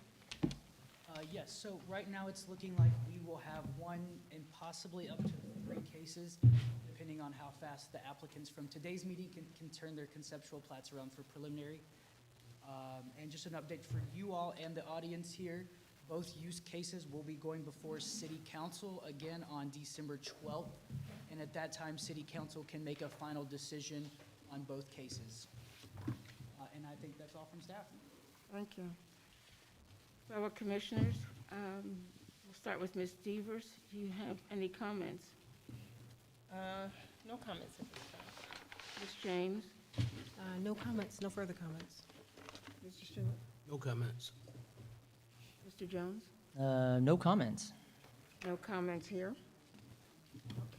Yes, so right now it's looking like we will have one and possibly up to 3 cases, depending on how fast the applicants from today's meeting can turn their conceptual plats around for preliminary. And just an update for you all and the audience here, both use cases will be going before City Council again on December 12th. And at that time, City Council can make a final decision on both cases. And I think that's all from staff. Thank you. Fellow commissioners, we'll start with Ms. Devers. Do you have any comments? No comments at this time. Ms. James? No comments, no further comments. Mr. Stewart? No comments. Mr. Jones? No comments. No comments here.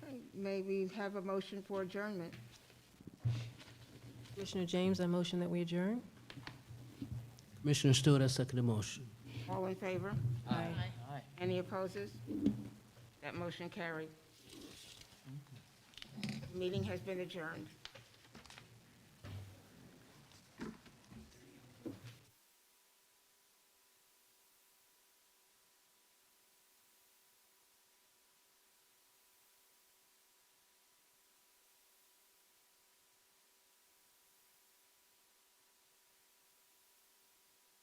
Okay, may we have a motion for adjournment? Commissioner James, I motion that we adjourn. Commissioner Stewart, I second the motion. All in favor? Aye. Aye. Any opposes? That motion carried. Meeting has been adjourned.